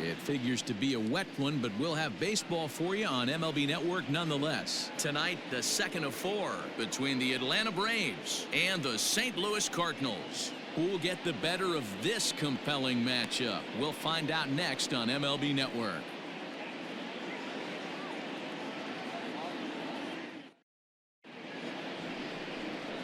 It figures to be a wet one, but we'll have baseball for you on MLB Network nonetheless. Tonight, the second of 4 between the Atlanta Braves and the St. Louis Cardinals. Who will get the better of this compelling matchup? We'll find out next on MLB Network.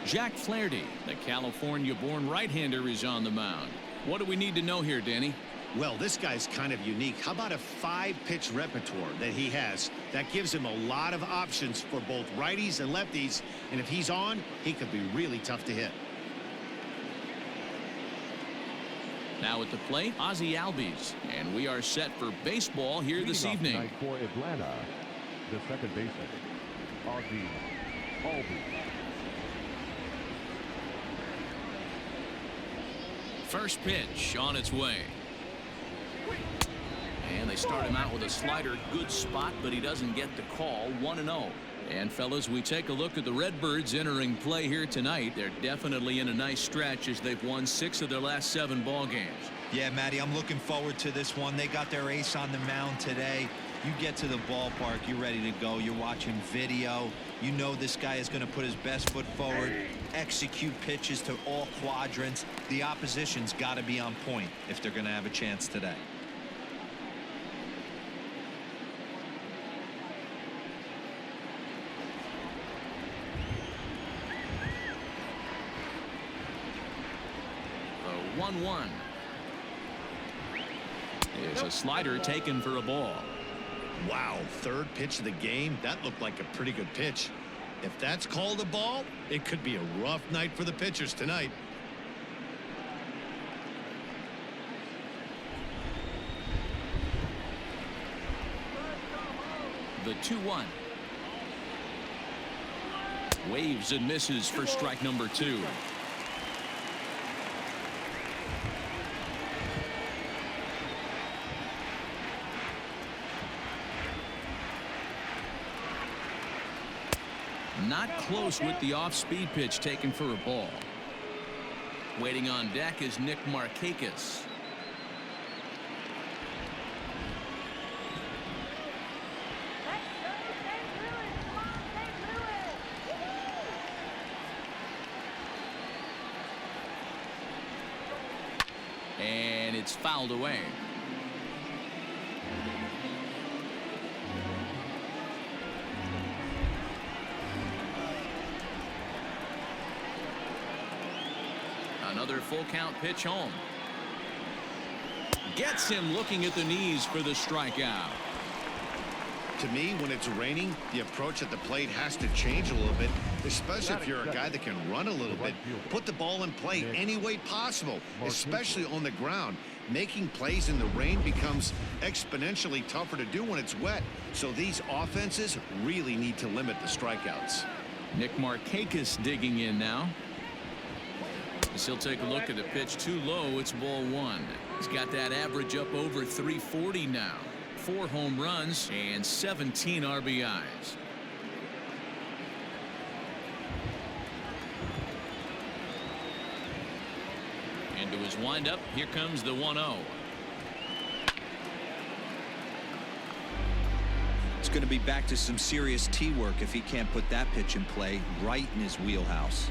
Jack Flaherty, the California-born right-hander, is on the mound. What do we need to know here, Danny? Well, this guy's kind of unique. How about a 5-pitch repertoire that he has? That gives him a lot of options for both righties and lefties. And if he's on, he could be really tough to hit. Now at the plate, Ozzie Albies. And we are set for baseball here this evening. Tonight for Atlanta, the second baseman, Ozzie Albies. First pitch on its way. And they start him out with a slider. Good spot, but he doesn't get the call. 1-0. And fellas, we take a look at the Redbirds entering play here tonight. They're definitely in a nice stretch as they've won 6 of their last 7 ball games. Yeah, Matty, I'm looking forward to this one. They got their ace on the mound today. You get to the ballpark, you're ready to go. You're watching video. You know this guy is going to put his best foot forward, execute pitches to all quadrants. The opposition's got to be on point if they're going to have a chance today. The 1-1 is a slider taken for a ball. Wow, 3rd pitch of the game. That looked like a pretty good pitch. If that's called a ball, it could be a rough night for the pitchers tonight. The 2-1. Waves and misses for strike number 2. Not close with the off-speed pitch taken for a ball. Waiting on deck is Nick Markakis. And it's fouled away. Another full count pitch home. Gets him looking at the knees for the strikeout. To me, when it's raining, the approach at the plate has to change a little bit, especially if you're a guy that can run a little bit. Put the ball in play any way possible, especially on the ground. Making plays in the rain becomes exponentially tougher to do when it's wet. So these offenses really need to limit the strikeouts. Nick Markakis digging in now. As he'll take a look at a pitch too low. It's ball 1. He's got that average up over 340 now. 4 home runs and 17 RBIs. Into his windup. Here comes the 1-0. It's going to be back to some serious tee work if he can't put that pitch in play right in his wheelhouse.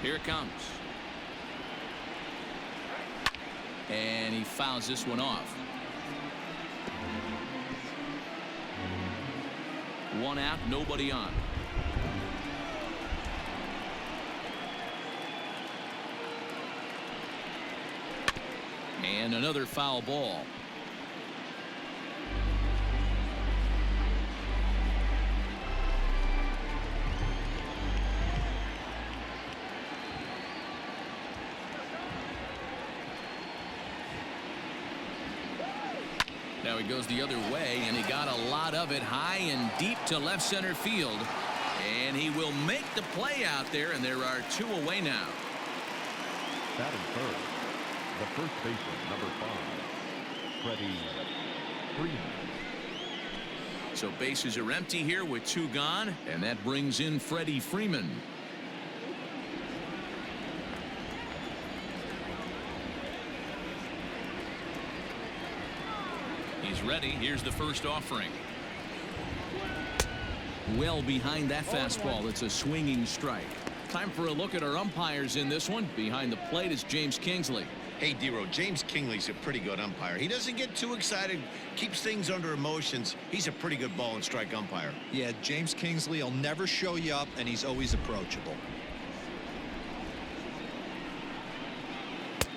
Here it comes. And he fouls this one off. 1 out, nobody on. And another foul ball. Now he goes the other way, and he got a lot of it high and deep to left center field. And he will make the play out there, and there are 2 away now. Batting third, the first baseman, number 5, Freddie Freeman. So bases are empty here with 2 gone, and that brings in Freddie Freeman. He's ready. Here's the first offering. Well behind that fastball. It's a swinging strike. Time for a look at our umpires in this one. Behind the plate is James Kingsley. Hey, Dero, James Kingsley's a pretty good umpire. He doesn't get too excited, keeps things under emotions. He's a pretty good ball and strike umpire. Yeah, James Kingsley will never show you up, and he's always approachable.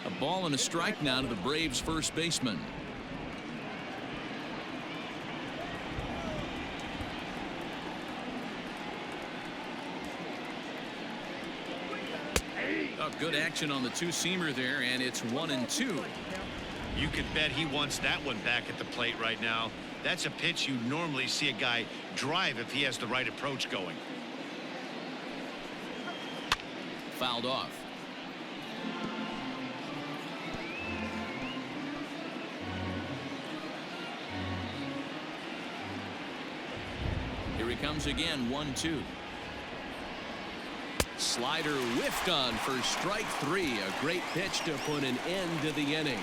A ball and a strike now to the Braves first baseman. Oh, good action on the two-seamer there, and it's 1-2. You could bet he wants that one back at the plate right now. That's a pitch you normally see a guy drive if he has the right approach going. Fouled off. Here he comes again, 1-2. Slider whiffed on for strike 3. A great pitch to put an end to the inning.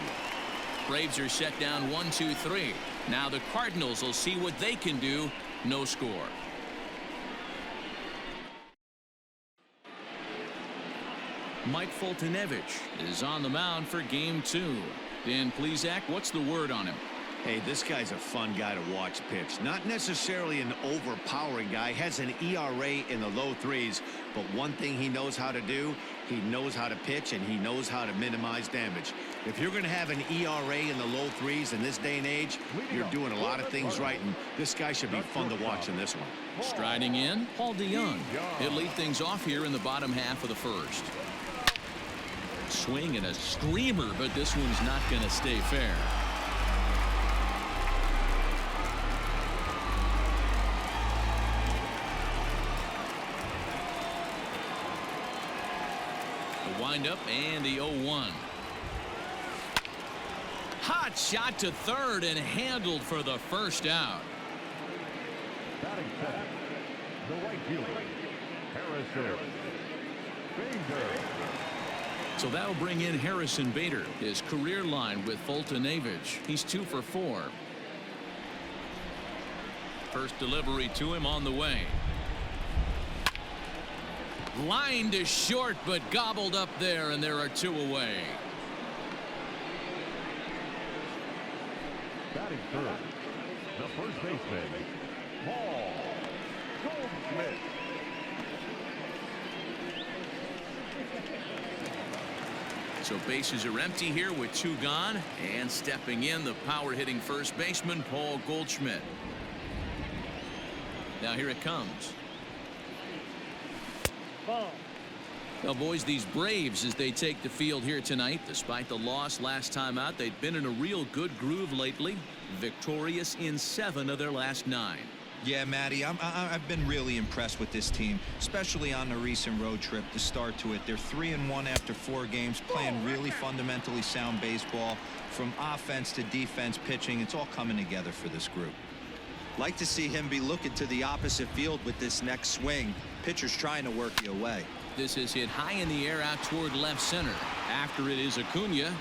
Braves are set down 1-2-3. Now the Cardinals will see what they can do. No score. Mike Foltynewicz is on the mound for game 2. Dan Plesac, what's the word on him? Hey, this guy's a fun guy to watch pitch. Not necessarily an overpowering guy. Has an ERA in the low 3s. But one thing he knows how to do, he knows how to pitch, and he knows how to minimize damage. If you're going to have an ERA in the low 3s in this day and age, you're doing a lot of things right, and this guy should be fun to watch in this one. Striding in, Paul DeYoung. He'll lead things off here in the bottom half of the first. Swing and a screamer, but this one's not going to stay fair. The windup and the 0-1. Hot shot to third and handled for the first out. Batting second, the right fielder, Harrison Bader. So that'll bring in Harrison Bader, his career line with Foltynewicz. He's 2 for 4. First delivery to him on the way. Line to short, but gobbled up there, and there are 2 away. Batting third, the first baseman, Paul Goldschmidt. So bases are empty here with 2 gone, and stepping in the power-hitting first baseman, Paul Goldschmidt. Now here it comes. Well, boys, these Braves, as they take the field here tonight, despite the loss last time out, they've been in a real good groove lately, victorious in 7 of their last 9. Yeah, Matty, I've been really impressed with this team, especially on the recent road trip to start to it. They're 3-1 after 4 games, playing really fundamentally sound baseball. From offense to defense, pitching, it's all coming together for this group. Like to see him be looking to the opposite field with this next swing. Pitcher's trying to work you away. This is hit high in the air out toward left center. After it is Acuna.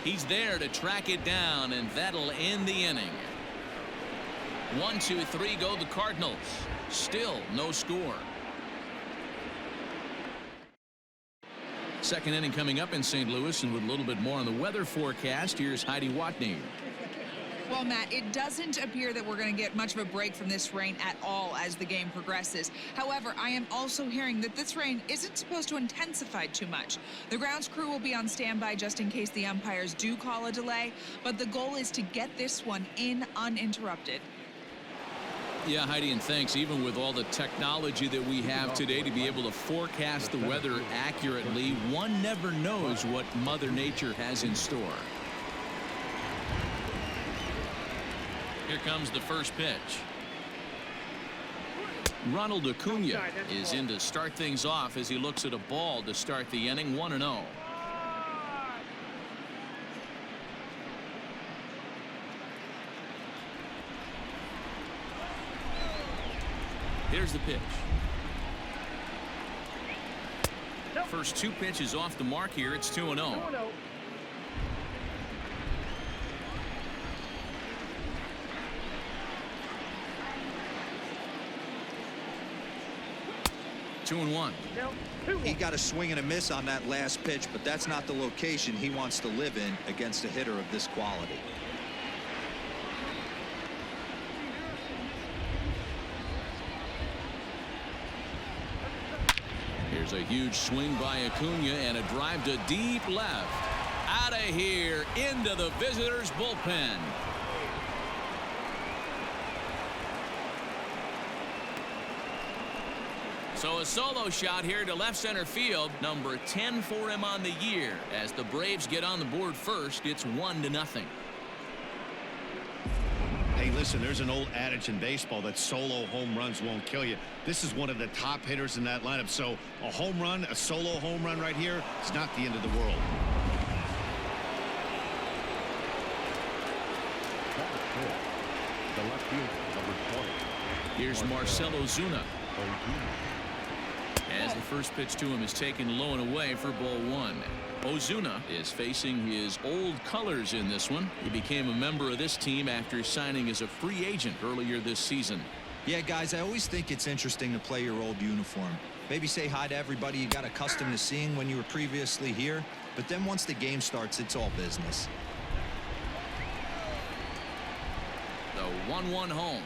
He's there to track it down, and that'll end the inning. 1-2-3 go the Cardinals. Still no score. Second inning coming up in St. Louis, and with a little bit more on the weather forecast, here's Heidi Watney. Well, Matt, it doesn't appear that we're going to get much of a break from this rain at all as the game progresses. However, I am also hearing that this rain isn't supposed to intensify too much. The grounds crew will be on standby just in case the umpires do call a delay, but the goal is to get this one in uninterrupted. Yeah, Heidi, and thanks. Even with all the technology that we have today to be able to forecast the weather accurately, one never knows what Mother Nature has in store. Here comes the first pitch. Ronald Acuna is in to start things off as he looks at a ball to start the inning. 1-0. Here's the pitch. First 2 pitches off the mark here. It's 2-0. 2-1. He got a swing and a miss on that last pitch, but that's not the location he wants to live in against a hitter of this quality. Here's a huge swing by Acuna and a drive to deep left. Out of here into the visitors' bullpen. So a solo shot here to left center field, number 10 for him on the year. As the Braves get on the board first, it's 1-0. Hey, listen, there's an old adage in baseball that solo home runs won't kill you. This is one of the top hitters in that lineup. So a home run, a solo home run right here, it's not the end of the world. The left fielder, number 20. Here's Marcell Ozuna. As the first pitch to him is taken low and away for ball 1. Ozuna is facing his old colors in this one. He became a member of this team after signing as a free agent earlier this season. Yeah, guys, I always think it's interesting to play your old uniform. Maybe say hi to everybody you got accustomed to seeing when you were previously here. But then once the game starts, it's all business. The 1-1 home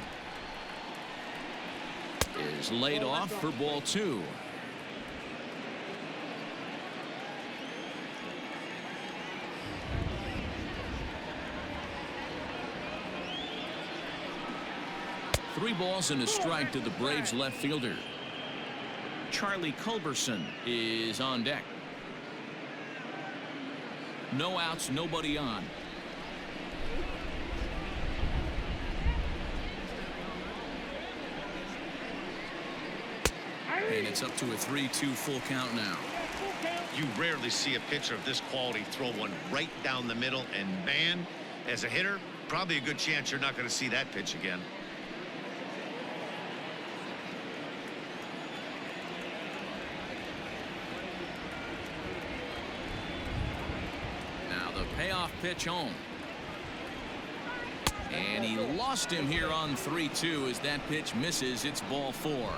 is laid off for ball 2. Three balls and a strike to the Braves left fielder. Charlie Culberson is on deck. No outs, nobody on. And it's up to a 3-2 full count now. You rarely see a pitcher of this quality throw one right down the middle, and man, as a hitter, probably a good chance you're not going to see that pitch again. Now the payoff pitch home. And he lost him here on 3-2 as that pitch misses. It's ball 4.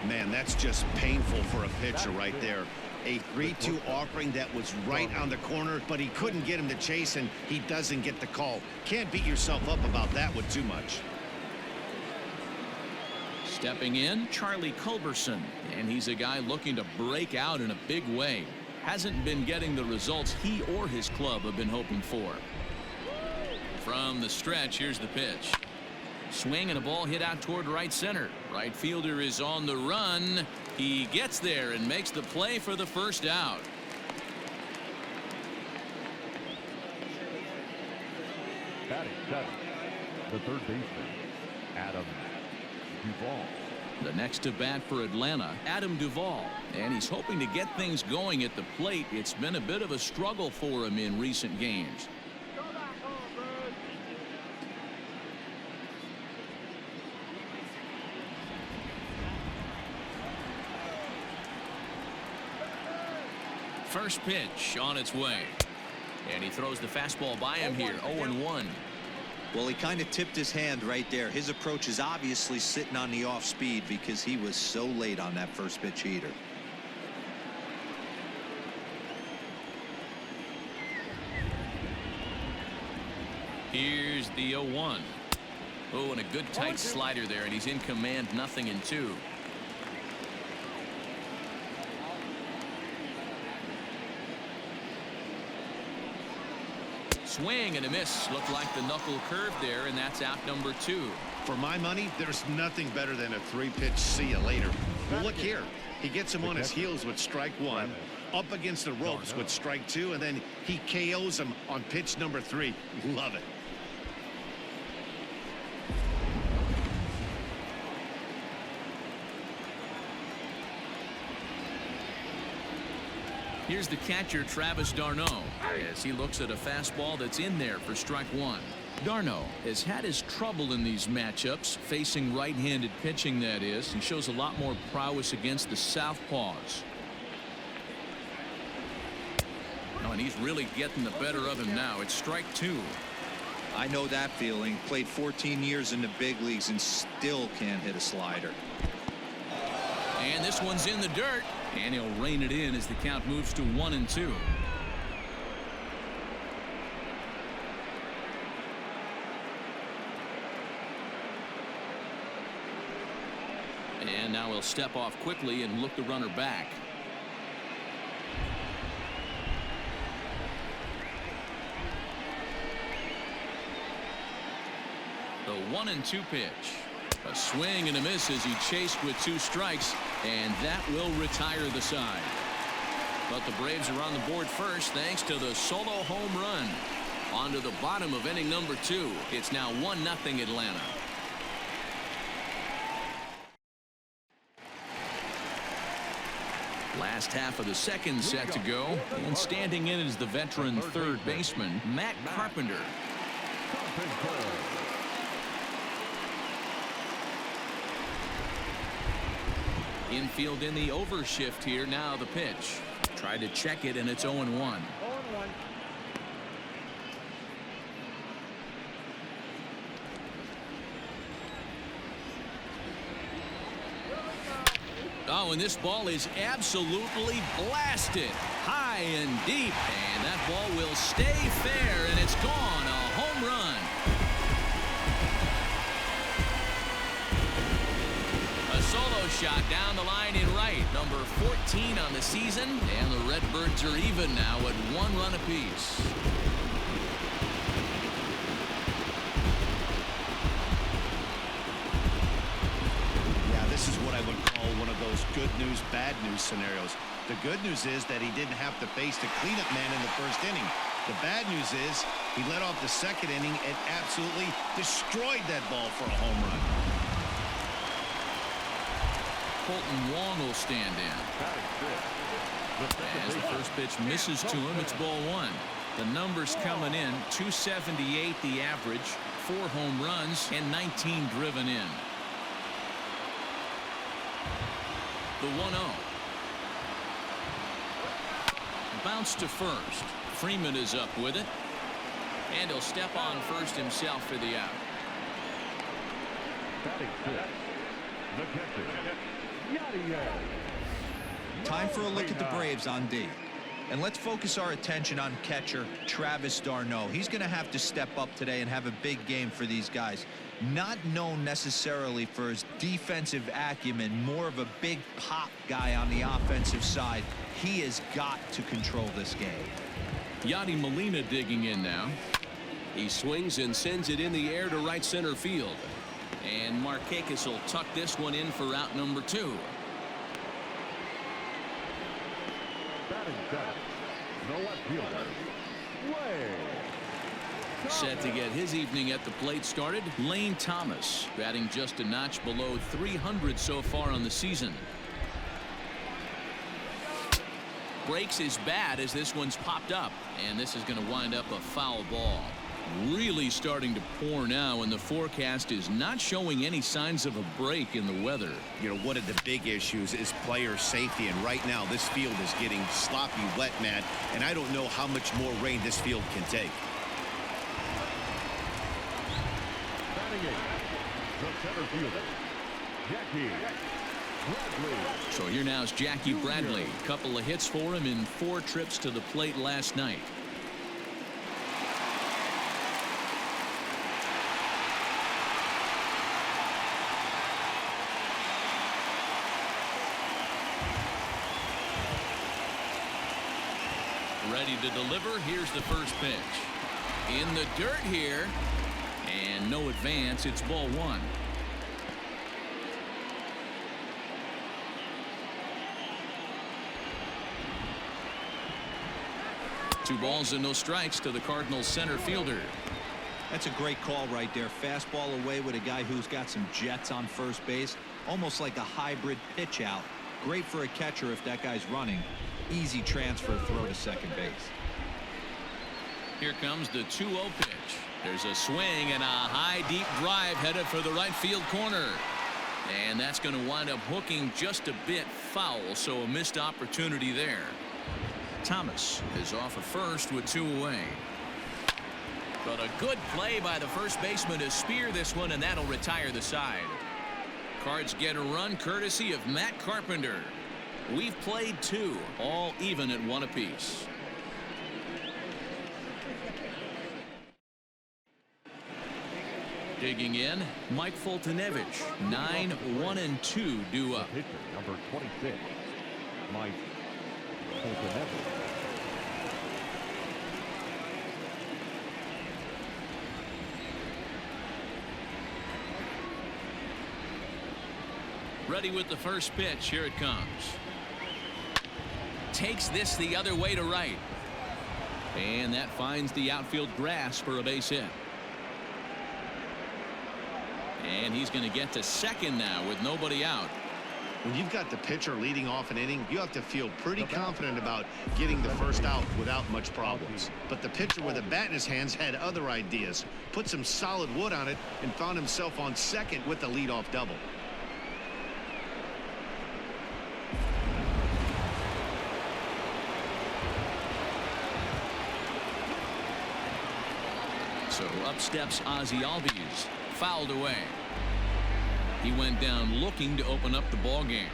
Man, that's just painful for a pitcher right there. A 3-2 offering that was right on the corner, but he couldn't get him to chase, and he doesn't get the call. Can't beat yourself up about that one too much. Stepping in, Charlie Culberson, and he's a guy looking to break out in a big way. Hasn't been getting the results he or his club have been hoping for. From the stretch, here's the pitch. Swing and a ball hit out toward right center. Right fielder is on the run. He gets there and makes the play for the first out. Batting seventh, the third baseman, Adam Duvall. The next to bat for Atlanta, Adam Duvall. And he's hoping to get things going at the plate. It's been a bit of a struggle for him in recent games. First pitch on its way. And he throws the fastball by him here. 0-1. Well, he kind of tipped his hand right there. His approach is obviously sitting on the off speed because he was so late on that first pitch heater. Here's the 0-1. Oh, and a good tight slider there, and he's in command, 0-2. Swing and a miss. Looked like the knuckle curve there, and that's out number 2. For my money, there's nothing better than a 3-pitch see you later. Well, look here. He gets him on his heels with strike 1, up against the ropes with strike 2, and then he KOs him on pitch number 3. Love it. Here's the catcher, Travis d'Arnaud, as he looks at a fastball that's in there for strike 1. d'Arnaud has had his trouble in these matchups, facing right-handed pitching, that is. He shows a lot more prowess against the southpaws. Oh, and he's really getting the better of him now. It's strike 2. I know that feeling. Played 14 years in the big leagues and still can't hit a slider. And this one's in the dirt. And he'll rein it in as the count moves to 1-2. And now he'll step off quickly and look the runner back. The 1-2 pitch. A swing and a miss as he chased with 2 strikes, and that will retire the side. But the Braves are on the board first thanks to the solo home run. On to the bottom of inning number 2. It's now 1-0 Atlanta. Last half of the second set to go, and standing in is the veteran third baseman, Matt Carpenter. Infield in the overshift here. Now the pitch. Tried to check it, and it's 0-1. Oh, and this ball is absolutely blasted high and deep, and that ball will stay fair, and it's gone. A home run. A solo shot down the line in right, number 14 on the season, and the Redbirds are even now at 1 run apiece. This is what I would call one of those good news, bad news scenarios. The good news is that he didn't have to face the cleanup man in the first inning. The bad news is he led off the second inning and absolutely destroyed that ball for a home run. Colton Wong will stand in. As the first pitch misses to him, it's ball 1. The numbers coming in, 278 the average, 4 home runs, and 19 driven in. The 1-0. Bounce to first. Freeman is up with it. And he'll step on first himself for the out. Time for a look at the Braves on D. And let's focus our attention on catcher Travis d'Arnaud. He's going to have to step up today and have a big game for these guys. Not known necessarily for his defensive acumen, more of a big pop guy on the offensive side. He has got to control this game. Yadi Molina digging in now. He swings and sends it in the air to right center field. And Markakis will tuck this one in for out number 2. Set to get his evening at the plate started, Lane Thomas, batting just a notch below 300 so far on the season. Breaks his bat as this one's popped up, and this is going to wind up a foul ball. Really starting to pour now, and the forecast is not showing any signs of a break in the weather. You know, one of the big issues is player safety, and right now this field is getting sloppy wet, Matt, and I don't know how much more rain this field can take. The center fielder, Jackie Bradley. So here now is Jackie Bradley. Couple of hits for him in 4 trips to the plate last night. Ready to deliver. Here's the first pitch. In the dirt here. And no advance. It's ball 1. Two balls and no strikes to the Cardinals center fielder. That's a great call right there. Fastball away with a guy who's got some jets on first base. Almost like a hybrid pitch out. Great for a catcher if that guy's running. Easy transfer throw to second base. Here comes the 2-0 pitch. There's a swing and a high deep drive headed for the right field corner. And that's going to wind up hooking just a bit foul, so a missed opportunity there. Thomas is off at first with 2 away. But a good play by the first baseman to spear this one, and that'll retire the side. Cards get a run courtesy of Matt Carpenter. We've played 2, all even at 1 apiece. Digging in, Mike Foltynewicz. 9-1-2 due up. Pitcher number 26, Mike Foltynewicz. Ready with the first pitch. Here it comes. Takes this the other way to right. And that finds the outfield grass for a base hit. And he's going to get to second now with nobody out. When you've got the pitcher leading off an inning, you have to feel pretty confident about getting the first out without much problems. But the pitcher with a bat in his hands had other ideas, put some solid wood on it, and found himself on second with the leadoff double. So up steps Ozzie Albies. Fouled away. He went down looking to open up the ball game.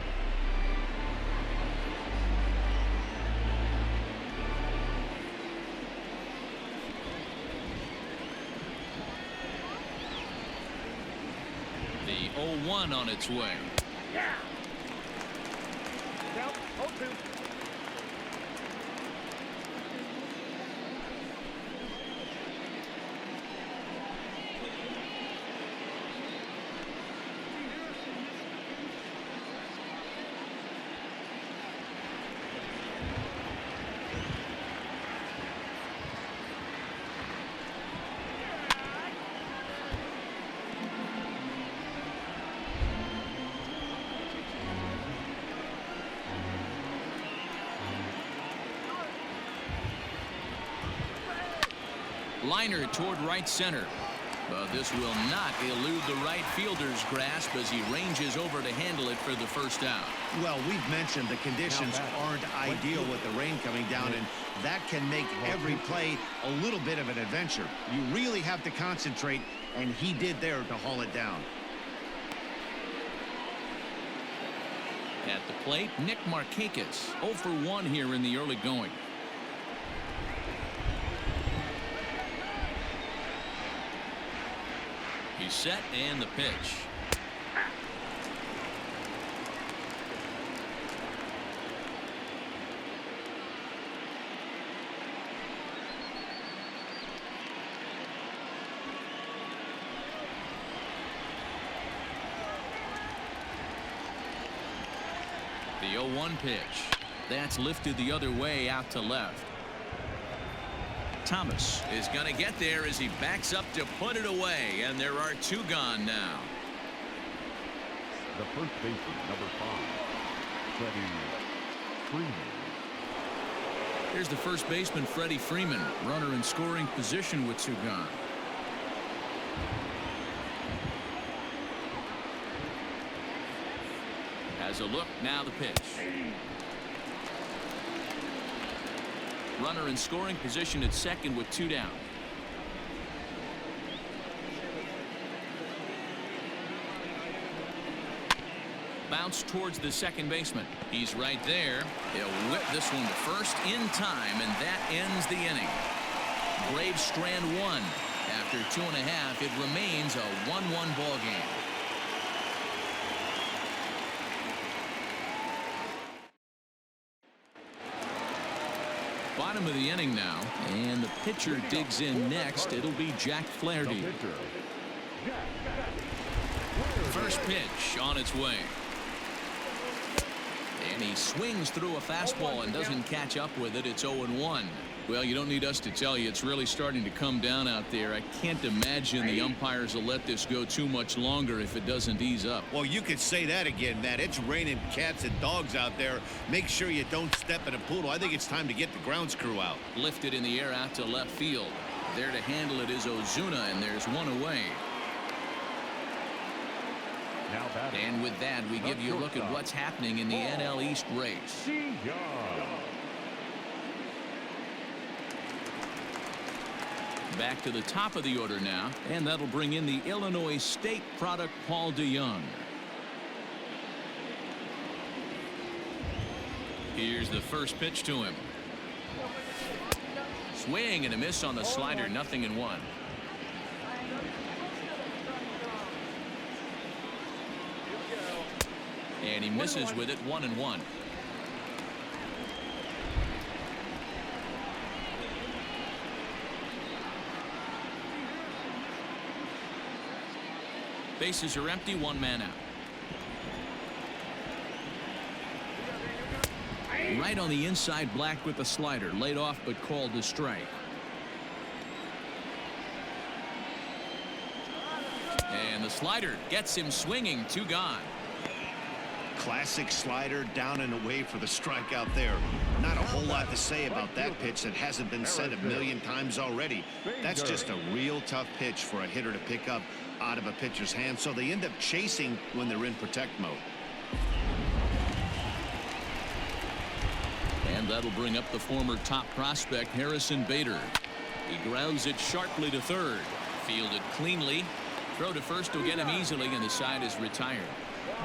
The 0-1 on its way. Yeah. Down 0-2. Liner toward right center. But this will not elude the right fielder's grasp as he ranges over to handle it for the first out. Well, we've mentioned the conditions aren't ideal with the rain coming down, and that can make every play a little bit of an adventure. You really have to concentrate, and he did there to haul it down. At the plate, Nick Markakis. 0 for 1 here in the early going. He's set and the pitch. The 0-1 pitch. That's lifted the other way out to left. Thomas is going to get there as he backs up to put it away, and there are 2 gone now. The first baseman, number 5, Freddie Freeman. Here's the first baseman, Freddie Freeman, runner in scoring position with 2 gone. Has a look, now the pitch. Runner in scoring position at second with 2 down. Bounce towards the second baseman. He's right there. He'll whip this one to first in time, and that ends the inning. Braves strand 1. After 2.5, it remains a 1-1 ball game. Bottom of the inning now, and the pitcher digs in next. It'll be Jack Flaherty. First pitch on its way. And he swings through a fastball and doesn't catch up with it. It's 0-1. Well, you don't need us to tell you it's really starting to come down out there. I can't imagine the umpires will let this go too much longer if it doesn't ease up. Well, you could say that again, Matt. It's raining cats and dogs out there. Make sure you don't step in a poodle. I think it's time to get the grounds crew out. Lifted in the air out to left field. There to handle it is Ozuna, and there's 1 away. And with that, we give you a look at what's happening in the NL East race. Back to the top of the order now, and that'll bring in the Illinois State product, Paul DeYoung. Here's the first pitch to him. Swing and a miss on the slider, 0-1. And he misses with it, 1-1. Bases are empty, 1 man out. Right on the inside, Black with the slider, laid off but called to strike. And the slider gets him swinging, 2 gone. Classic slider, down and away for the strikeout there. Not a whole lot to say about that pitch that hasn't been said a million times already. That's just a real tough pitch for a hitter to pick up out of a pitcher's hand, so they end up chasing when they're in protect mode. And that'll bring up the former top prospect, Harrison Bader. He grounds it sharply to third. Fielded cleanly. Throw to first will get him easily, and the side is retired.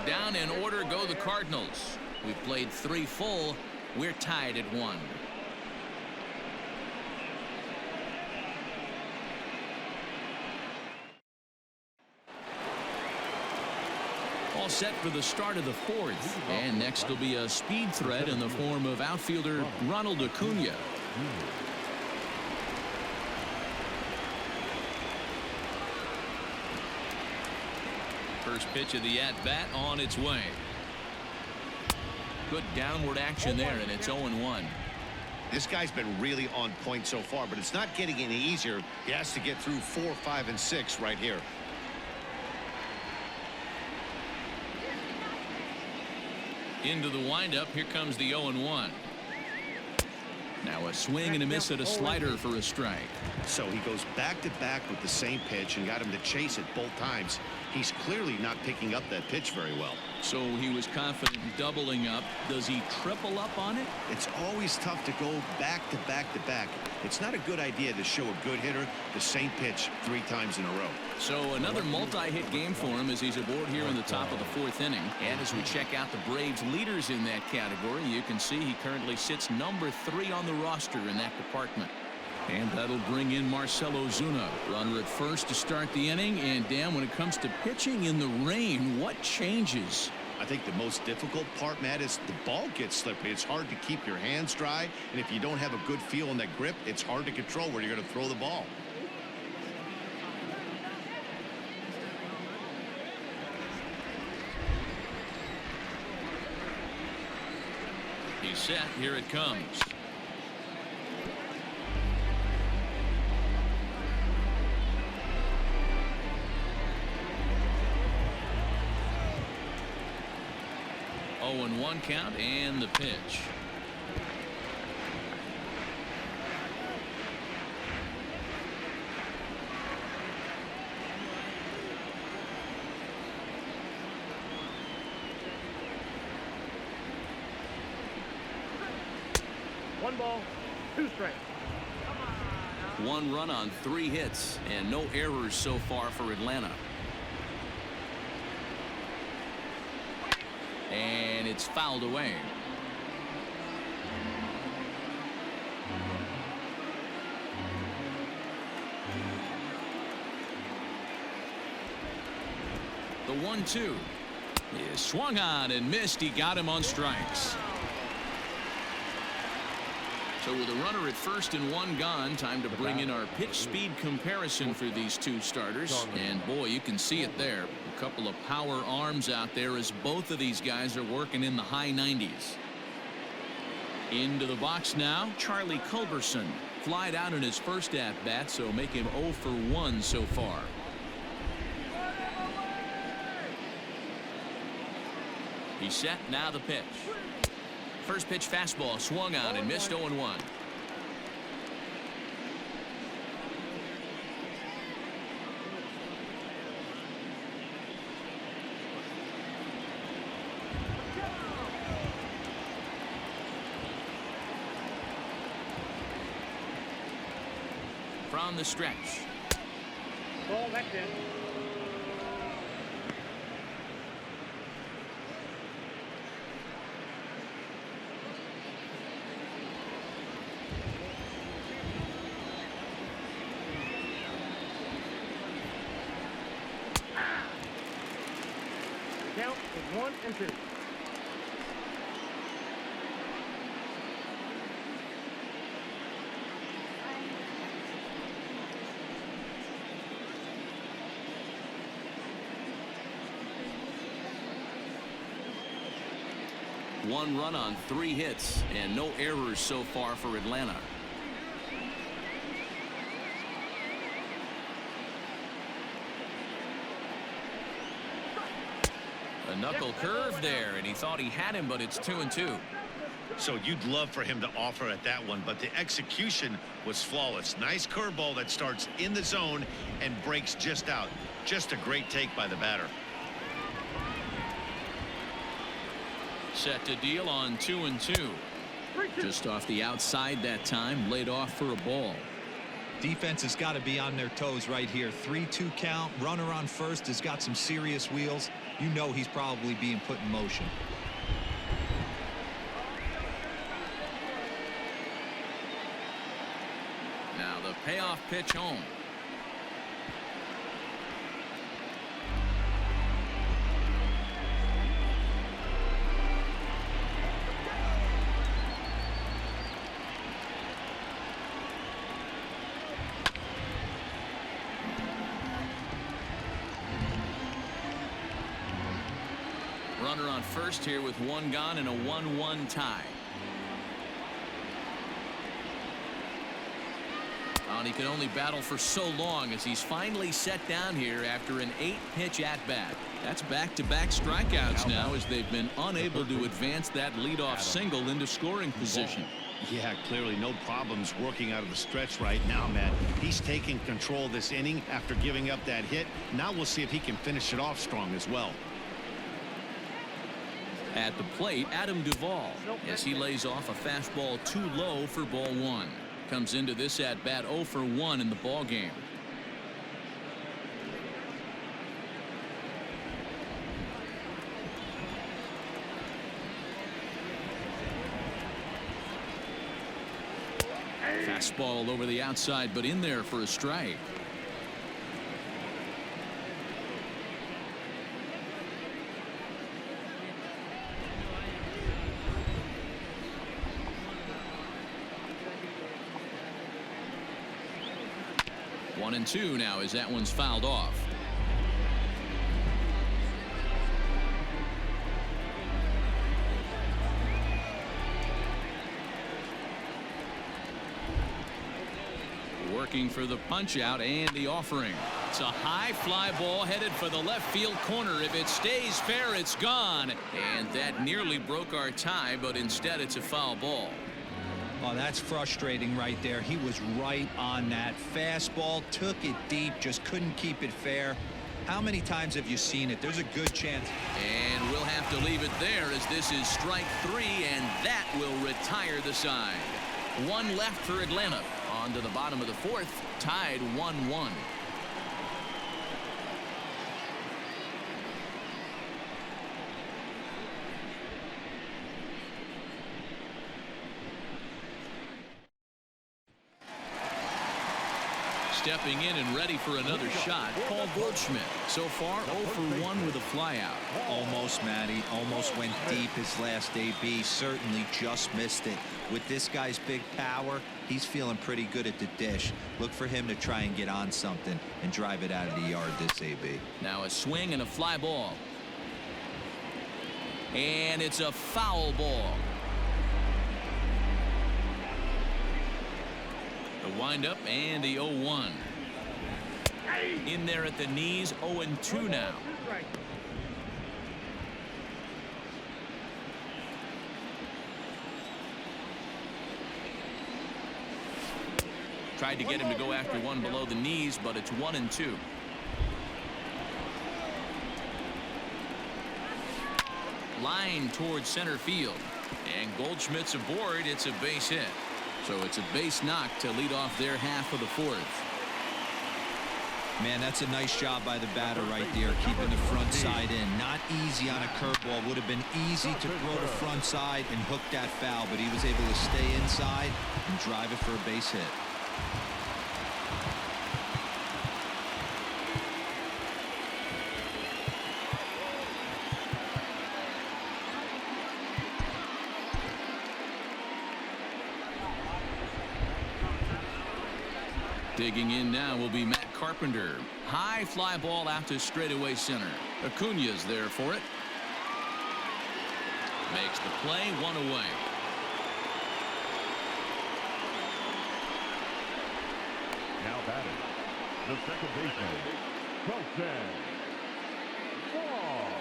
Down in order go the Cardinals. We've played 3 full. We're tied at 1. All set for the start of the 4th. And next will be a speed threat in the form of outfielder Ronald Acuna. First pitch of the at-bat on its way. Good downward action there, and it's 0-1. This guy's been really on point so far, but it's not getting any easier. He has to get through 4, 5, and 6 right here. Into the windup. Here comes the 0-1. Now a swing and a miss at a slider for a strike. So he goes back-to-back with the same pitch and got him to chase it both times. He's clearly not picking up that pitch very well. So he was confident in doubling up. Does he triple up on it? It's always tough to go back-to-back-to-back. It's not a good idea to show a good hitter the same pitch 3 times in a row. So another multi-hit game for him as he's aboard here in the top of the 4th inning. And as we check out the Braves leaders in that category, you can see he currently sits number 3 on the roster in that department. And that'll bring in Marcell Ozuna, runner at first to start the inning. And Dan, when it comes to pitching in the rain, what changes? I think the most difficult part, Matt, is the ball gets slippery. It's hard to keep your hands dry, and if you don't have a good feel in that grip, it's hard to control where you're going to throw the ball. He's set. Here it comes. And 1 count, and the pitch. One ball, 2 strikes. 1 run on 3 hits, and no errors so far for Atlanta. And it's fouled away. The 1-2 is swung on and missed. He got him on strikes. So with a runner at first and 1 gone, time to bring in our pitch speed comparison for these 2 starters. And boy, you can see it there. A couple of power arms out there as both of these guys are working in the high 90s. Into the box now, Charlie Culberson. Flied out in his first at-bat, so make him 0 for 1 so far. He's set, now the pitch. First pitch fastball swung on and missed 0-1. From the stretch. Ball, that's in. One run on 3 hits and no errors so far for Atlanta. A knuckle curve there, and he thought he had him, but it's 2-2. So you'd love for him to offer at that one, but the execution was flawless. Nice curveball that starts in the zone and breaks just out. Just a great take by the batter. Set to deal on 2-2. Just off the outside that time, laid off for a ball. Defense has got to be on their toes right here. 3-2 count. Runner on first has got some serious wheels. You know he's probably being put in motion. Now the payoff pitch home. Runner on first here with 1 gone and a 1-1 tie. And he can only battle for so long as he's finally set down here after an 8-pitch at-bat. That's back-to-back strikeouts now as they've been unable to advance that leadoff single into scoring position. Yeah, clearly no problems working out of the stretch right now, Matt. He's taking control of this inning after giving up that hit. Now we'll see if he can finish it off strong as well. At the plate, Adam Duvall, as he lays off a fastball too low for ball 1. Comes into this at bat 0 for 1 in the ball game. Fastball over the outside, but in there for a strike. One and 2 now as that one's fouled off. Working for the punch out and the offering. It's a high fly ball headed for the left field corner. If it stays fair, it's gone. And that nearly broke our tie, but instead it's a foul ball. Oh, that's frustrating right there. He was right on that. Fastball, took it deep, just couldn't keep it fair. How many times have you seen it? There's a good chance. And we'll have to leave it there as this is strike 3, and that will retire the side. 1 left for Atlanta. On to the bottom of the 4th, tied 1-1. Stepping in and ready for another shot, Paul Goldschmidt. So far 0 for 1 with a flyout. Almost, Matty. Almost went deep his last AB. Certainly just missed it. With this guy's big power, he's feeling pretty good at the dish. Look for him to try and get on something and drive it out of the yard this AB. Now a swing and a fly ball. And it's a foul ball. The windup and the 0-1. In there at the knees, 0-2 now. Tried to get him to go after one below the knees, but it's 1-2. Line towards center field. And Goldschmidt's aboard. It's a base hit. So it's a base knock to lead off their half of the 4th. Man, that's a nice job by the batter right there, keeping the front side in. Not easy on a curveball. Would have been easy to throw the front side and hook that foul, but he was able to stay inside and drive it for a base hit. Digging in now will be Matt Carpenter. High fly ball out to straightaway center. Acuna's there for it. Makes the play, one away. Now batting, the second baseman, Colton Wong.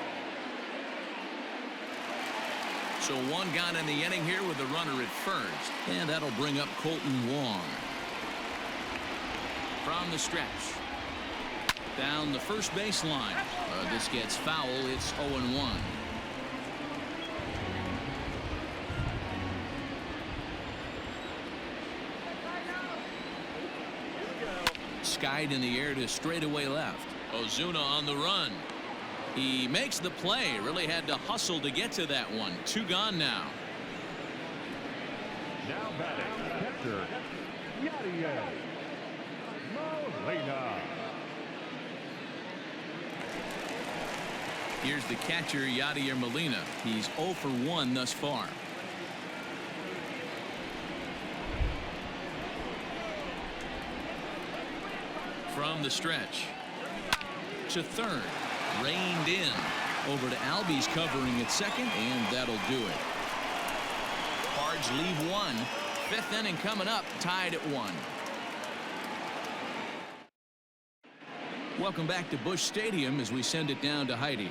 So one gone in the inning here with a runner at first. And that'll bring up Colton Wong. From the stretch. Down the first baseline. This gets foul. It's 0-1. Skied in the air to straightaway left. Ozuna on the run. He makes the play. Really had to hustle to get to that one. Two gone now. Now batting, catcher, Yadier Molina. Here's the catcher, Yadier Molina. He's 0 for 1 thus far. From the stretch to third. Reined in. Over to Albies covering at second, and that'll do it. Cards leave one. Fifth inning coming up, tied at 1. Welcome back to Busch Stadium as we send it down to Heidi.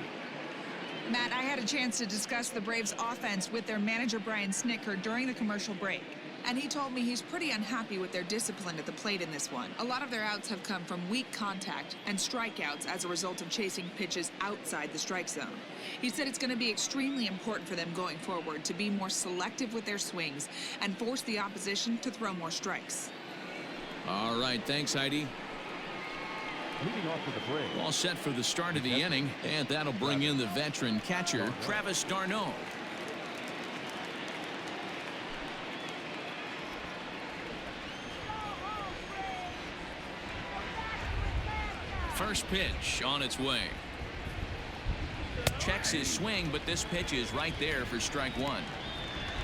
Matt, I had a chance to discuss the Braves offense with their manager Brian Snitker during the commercial break. And he told me he's pretty unhappy with their discipline at the plate in this one. A lot of their outs have come from weak contact and strikeouts as a result of chasing pitches outside the strike zone. He said it's going to be extremely important for them going forward to be more selective with their swings and force the opposition to throw more strikes. All right, thanks, Heidi. Leading off for the Braves. All set for the start of the inning, and that'll bring in the veteran catcher, Travis d'Arnaud. First pitch on its way. Checks his swing, but this pitch is right there for strike one.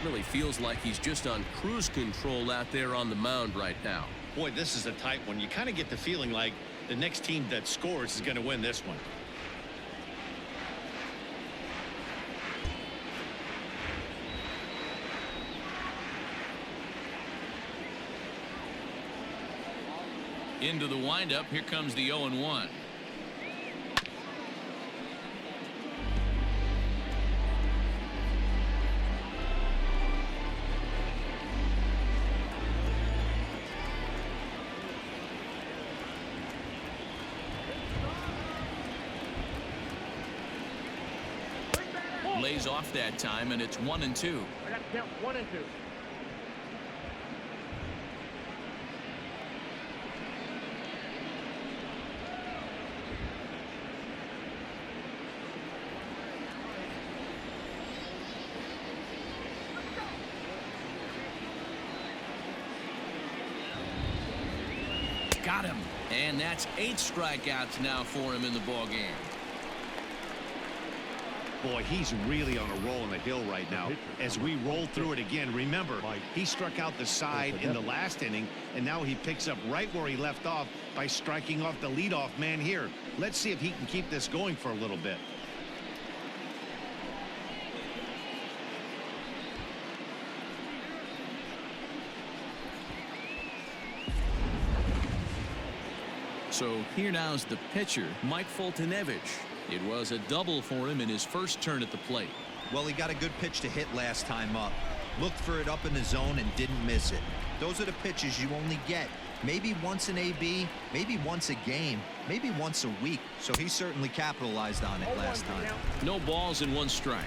Really feels like he's just on cruise control out there on the mound right now. Boy, this is a tight one. You kind of get the feeling like the next team that scores is going to win this one. Into the windup. Here comes the 0-1. Lays off that time, and it's 1-2. I got to count 1 and 2. Got him. And that's 8 strikeouts now for him in the ball game. Boy, he's really on a roll on the hill right now. As we roll through it again, remember, he struck out the side in the last inning, and now he picks up right where he left off by striking off the leadoff man here. Let's see if he can keep this going for a little bit. So here now's the pitcher, Mike Foltynewicz. It was a double for him in his first turn at the plate. Well, he got a good pitch to hit last time up. Looked for it up in the zone and didn't miss it. Those are the pitches you only get maybe once in AB, maybe once a game, maybe once a week. So he certainly capitalized on it last time. No balls and 1 strike.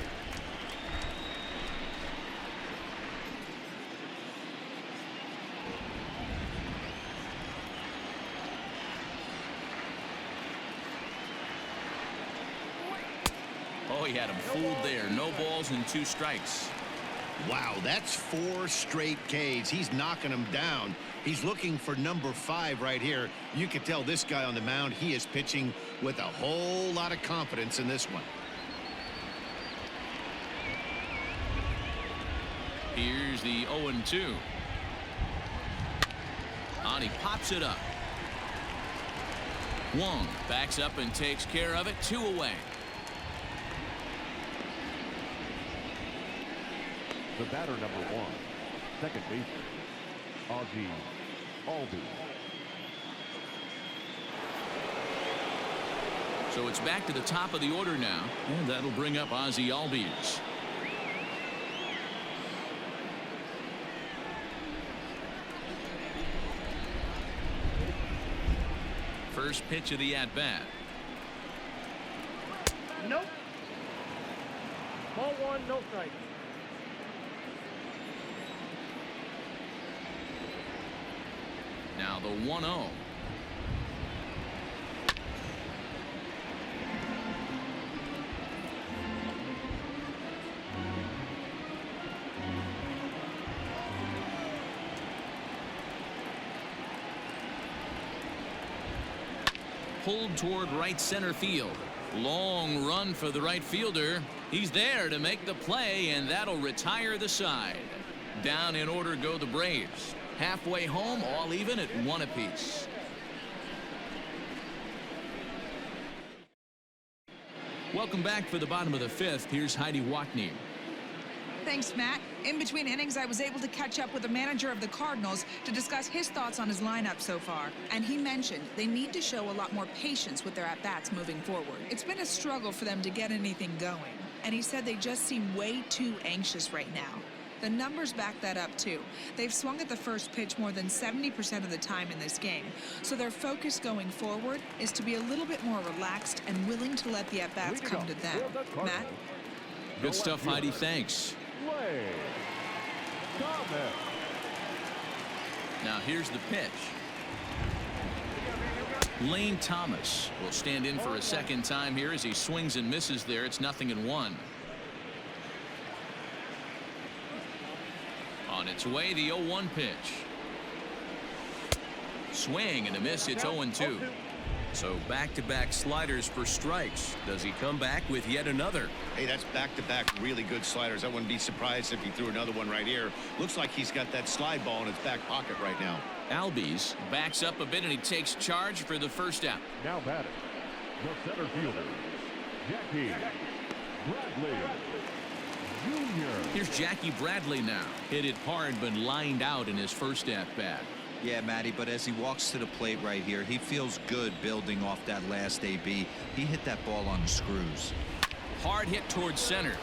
Oh, he had him fooled there. No balls and 2 strikes. Wow, that's 4 straight Ks. He's knocking them down. He's looking for number 5 right here. You can tell this guy on the mound, he is pitching with a whole lot of confidence in this one. Here's the 0-2. And he pops it up. Wong backs up and takes care of it. 2 away. The batter number 1, second baseman, S01G49. So it's back to the top of the order now, and that'll bring up Ozzie Albies. First pitch of the at-bat. Nope. Ball 1, no strike. Now the 1-0. Pulled toward right center field. Long run for the right fielder. He's there to make the play, and that'll retire the side. Down in order go the Braves. Halfway home, all even at 1 apiece. Welcome back for the bottom of the 5th. Here's Heidi Watney. Thanks, Matt. In between innings, I was able to catch up with the manager of the Cardinals to discuss his thoughts on his lineup so far. And he mentioned they need to show a lot more patience with their at-bats moving forward. It's been a struggle for them to get anything going. And he said they just seem way too anxious right now. The numbers back that up, too. They've swung at the first pitch more than 70% of the time in this game. So their focus going forward is to be a little bit more relaxed and willing to let the at-bats come to them. Matt? Good stuff, Heidi. Thanks. Now here's the pitch. Lane Thomas will stand in for a second time here as he swings and misses there. It's 0-1. On its way, the 0-1 pitch. Swing and a miss. It's 0-2. So back-to-back sliders for strikes. Does he come back with yet another? Hey, that's back-to-back really good sliders. I wouldn't be surprised if he threw another one right here. Looks like he's got that slide ball in his back pocket right now. Albies backs up a bit and he takes charge for the first out. Now batting, the center fielder, Jackie Bradley Jr. Here's Jackie Bradley now. Hit it hard but lined out in his first at-bat. Yeah, Matty, but as he walks to the plate right here, he feels good building off that last AB. He hit that ball on the screws. Hard hit towards center.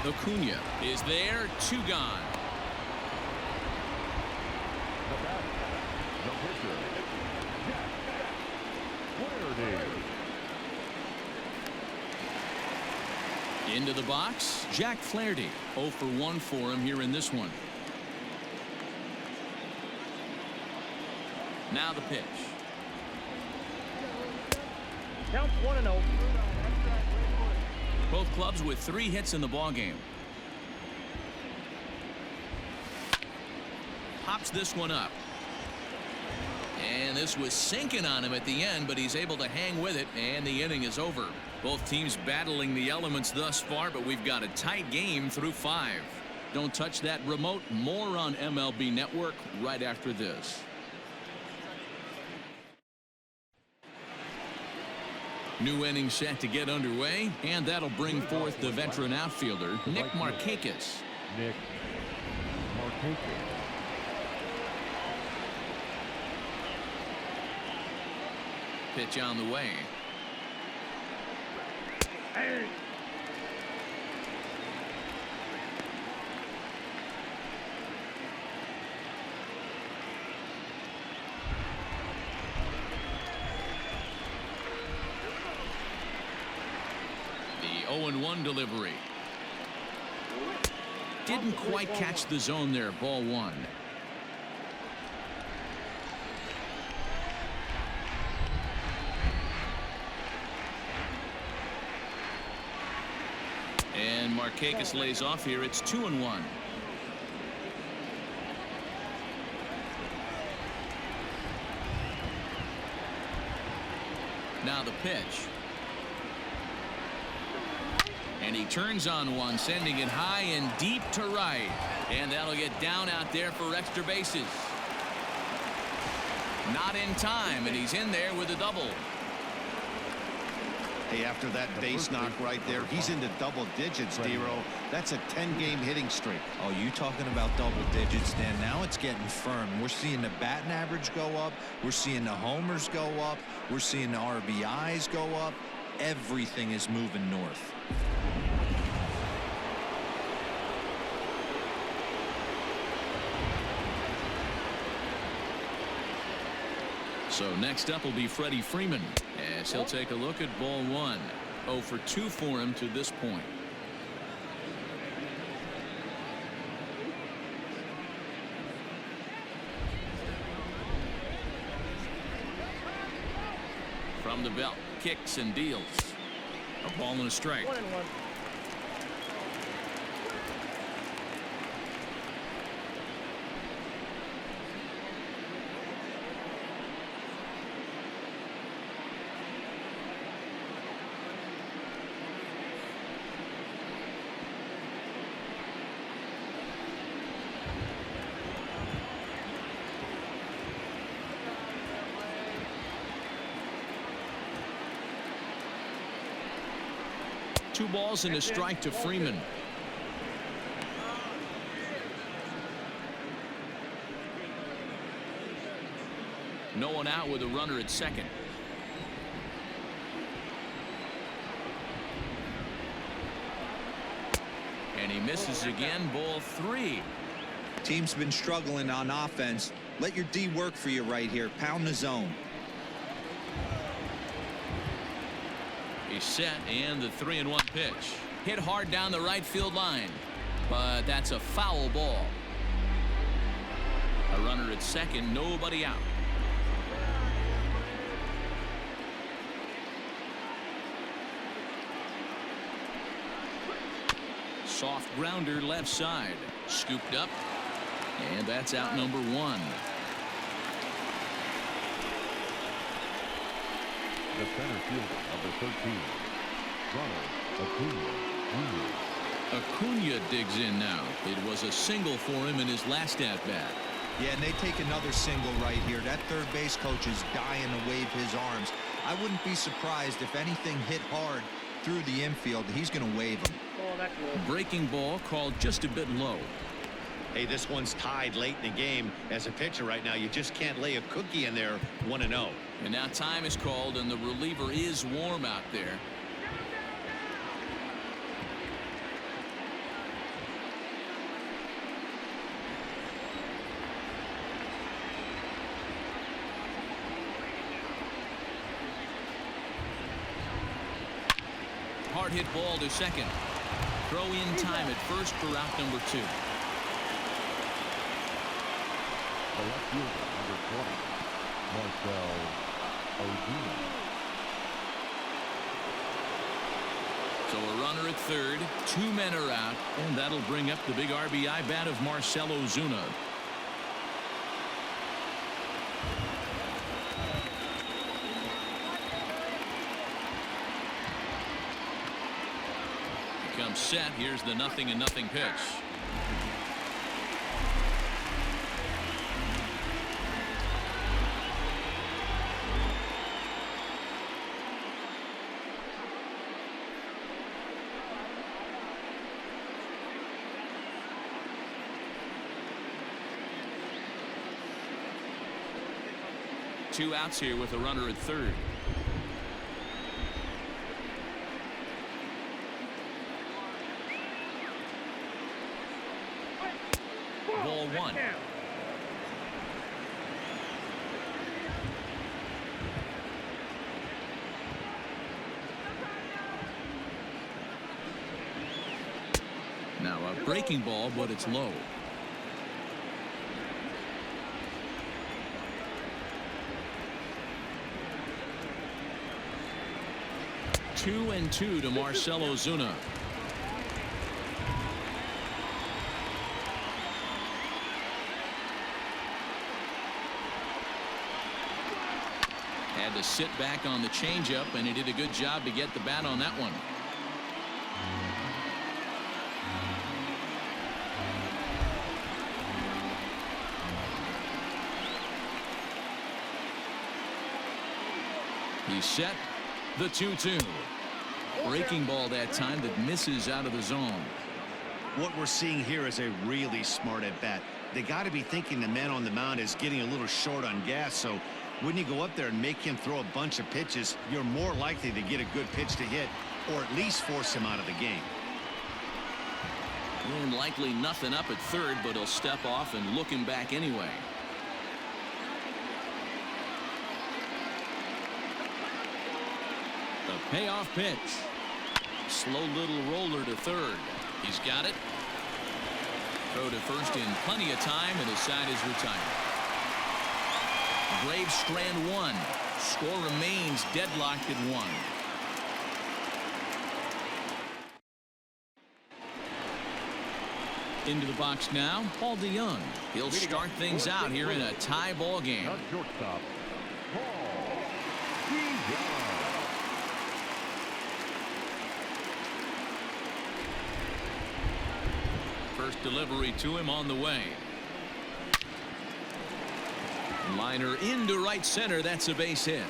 Acuna is there. 2 gone. The batter, the pitcher, Jack Flaherty. Into the box, Jack Flaherty. 0 for 1 for him here in this one. Now the pitch. Counts 1-0. Both clubs with 3 hits in the ballgame. Pops this one up. And this was sinking on him at the end, but he's able to hang with it, and the inning is over. Both teams battling the elements thus far, but we've got a tight game through 5. Don't touch that remote. More on MLB Network right after this. New inning set to get underway, and that'll bring forth the veteran outfielder, Nick Markakis. Nick Markakis. Pitch on the way. The 0-1 delivery. Didn't quite catch the zone there. Ball 1. And Markakis lays off here. It's 2-1. Now the pitch. And he turns on one, sending it high and deep to right. And that'll get down out there for extra bases. Not in time, and he's in there with a double. Hey, after that base knock right there, he's into double digits, Dero. That's a 10-game hitting streak. Oh, you talking about double digits, Dan? Now it's getting firm. We're seeing the batting average go up. We're seeing the homers go up. We're seeing the RBIs go up. Everything is moving north. So next up will be Freddie Freeman, as he'll take a look at ball one. 0 for 2 for him to this point. From the belt, kicks and deals. A ball and a strike. 1-1. Two balls and a strike to Freeman. No one out with a runner at second. And he misses again. Ball 3. Team's been struggling on offense. Let your D work for you right here. Pound the zone. He's set, and the 3-1 pitch. Hit hard down the right field line, but that's a foul ball. A runner at second, nobody out. Soft grounder left side. Scooped up, and that's out number 1. The center fielder, number 13, Ronald Acuna. Acuna digs in now. It was a single for him in his last at-bat. Yeah, and they take another single right here. That third base coach is dying to wave his arms. I wouldn't be surprised if anything hit hard through the infield. He's going to wave them. Oh, that's low. Breaking ball called just a bit low. Hey, this one's tied late in the game. As a pitcher right now, you just can't lay a cookie in there. 1-0. And now time is called, and the reliever is warm out there. Hard hit ball to second. Throw in time at first for out number 2. The left fielder, number 20, Marcel Ozuna. So a runner at third, 2 men are out, and that'll bring up the big RBI bat of Marcel Ozuna. Becomes set. Here's the 0-0 pitch. Two outs here with a runner at third. Ball 1. Now a breaking ball, but it's low. Two and 2 to Marcel Ozuna. Had to sit back on the changeup, and he did a good job to get the bat on that one. He's set. The 2-2. Breaking ball that time that misses out of the zone. What we're seeing here is a really smart at bat. They got to be thinking the man on the mound is getting a little short on gas, so when you go up there and make him throw a bunch of pitches, you're more likely to get a good pitch to hit or at least force him out of the game. And likely nothing up at third, but he'll step off and look him back anyway. The payoff pitch. Slow little roller to third. He's got it. Throw to first in plenty of time, and his side is retired. Braves strand one. Score remains deadlocked at 1. Into the box now, Paul DeYoung. He'll start things out here in a tie ball game. Shortstop, Paul DeYoung. First delivery to him on the way. Liner into right center. That's a base hit.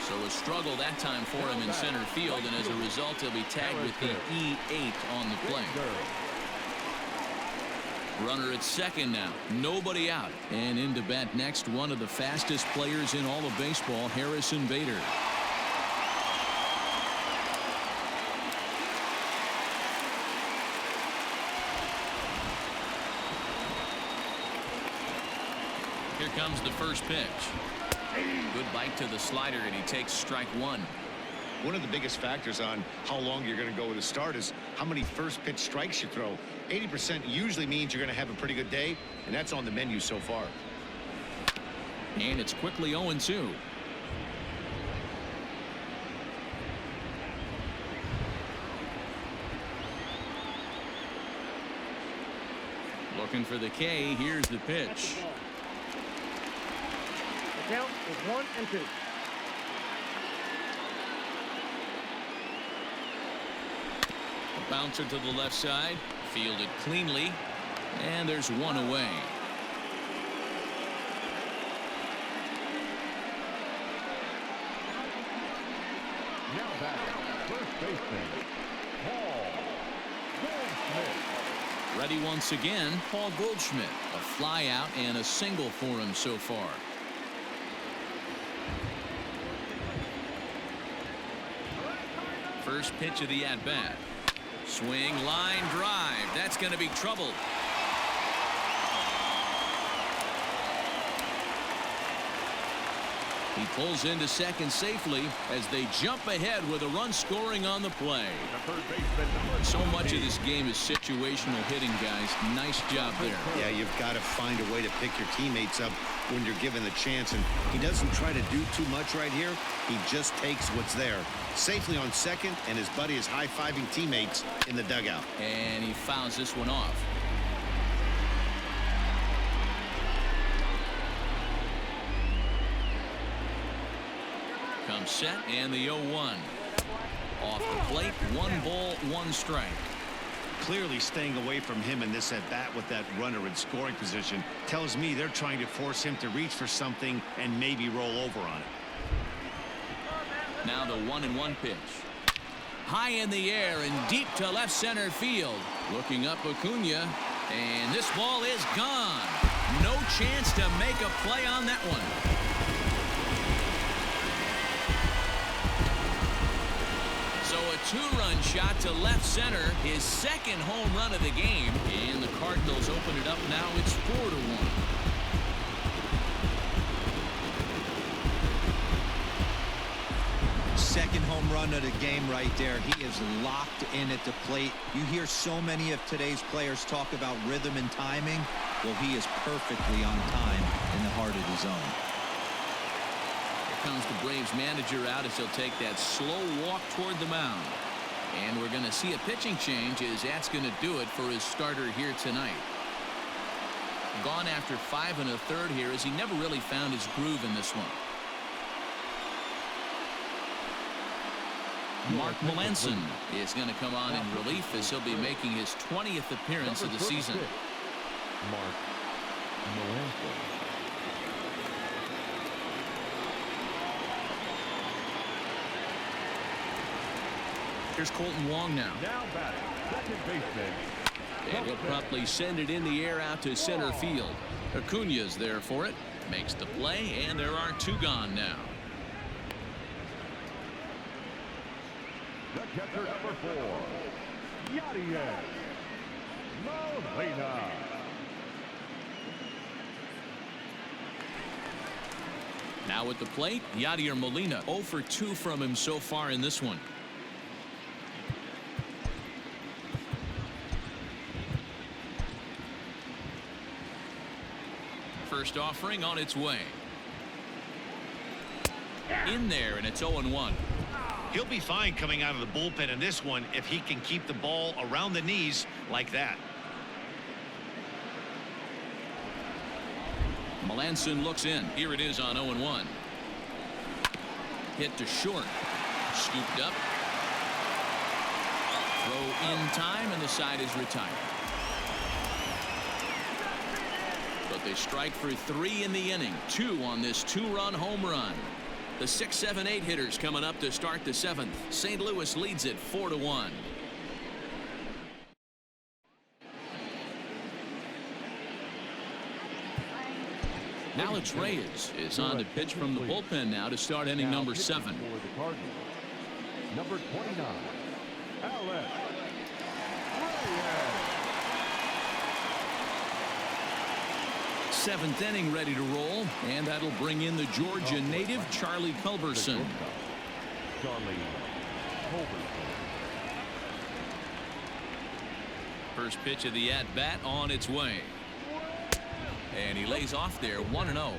So a struggle that time for him in center field, and as a result he'll be tagged with the E8 on the play. Runner at second now. Nobody out. And into bat next, one of the fastest players in all of baseball, Harrison Bader. Here comes the first pitch. Good bite to the slider, and he takes strike 1. One of the biggest factors on how long you're going to go with a start is how many first pitch strikes you throw. 80% usually means you're going to have a pretty good day, and that's on the menu so far. And it's quickly 0-2. Looking for the K. Here's the pitch. The count is 1-2. Bouncer to the left side, fielded cleanly, and there's one away. Now back, first baseman, Paul Goldschmidt. Ready once again, Paul Goldschmidt. A fly out and a single for him so far. First pitch of the at-bat. Swing, line, drive. That's going to be trouble. He pulls into second safely as they jump ahead with a run scoring on the play. The third baseman, So much of this game is situational hitting, guys. Nice job there. Yeah, you've got to find a way to pick your teammates up when you're given the chance, and he doesn't try to do too much right here. He just takes what's there. Safely on second, and his buddy is high-fiving teammates in the dugout. And he fouls this one off. Comes set, and the 0-1. Off the plate, 1 ball, 1 strike. Clearly staying away from him in this at-bat with that runner in scoring position tells me they're trying to force him to reach for something and maybe roll over on it. Now the 1-1 pitch. High in the air and deep to left center field. Looking up Acuna, and this ball is gone. No chance to make a play on that one. So a 2-run shot to left center, his second home run of the game, and the Cardinals open it up now. It's 4-1. Second home run of the game right there. He is locked in at the plate. You hear so many of today's players talk about rhythm and timing. Well, he is perfectly on time in the heart of the zone. Here comes the Braves manager out as he'll take that slow walk toward the mound. And we're going to see a pitching change as that's going to do it for his starter here tonight. Gone after 5 1/3 here as he never really found his groove in this one. Mark Melanson is going to come on in relief as he'll be making his 20th appearance of the season. Mark Melanson. Here's Colton Wong now. Now batting, second baseman. And he'll promptly send it in the air out to center field. Acuna's there for it. Makes the play, and there are two gone now. The catcher, number 4, Yadier Molina. Now at the plate, Yadier Molina 0 for 2 from him so far in this one. First offering on its way. In there, and it's 0-1. He'll be fine coming out of the bullpen in this one if he can keep the ball around the knees like that. Melanson looks in. Here it is on 0-1. Hit to short. Scooped up. Throw in time, and the side is retired. But they strike for 3 in the inning. 2 on this 2-run home run. The 6, 7, 8 hitters coming up to start the 7th. St. Louis leads it 4-1. Alex Reyes is on to pitch from the bullpen now to start inning number 7. For the Cardinals, number 29, Alex Reyes. 7th inning ready to roll, and that'll bring in the Georgia native Charlie Culberson. Charlie Culberson. First pitch of the at-bat on its way. And he lays off there 1-0.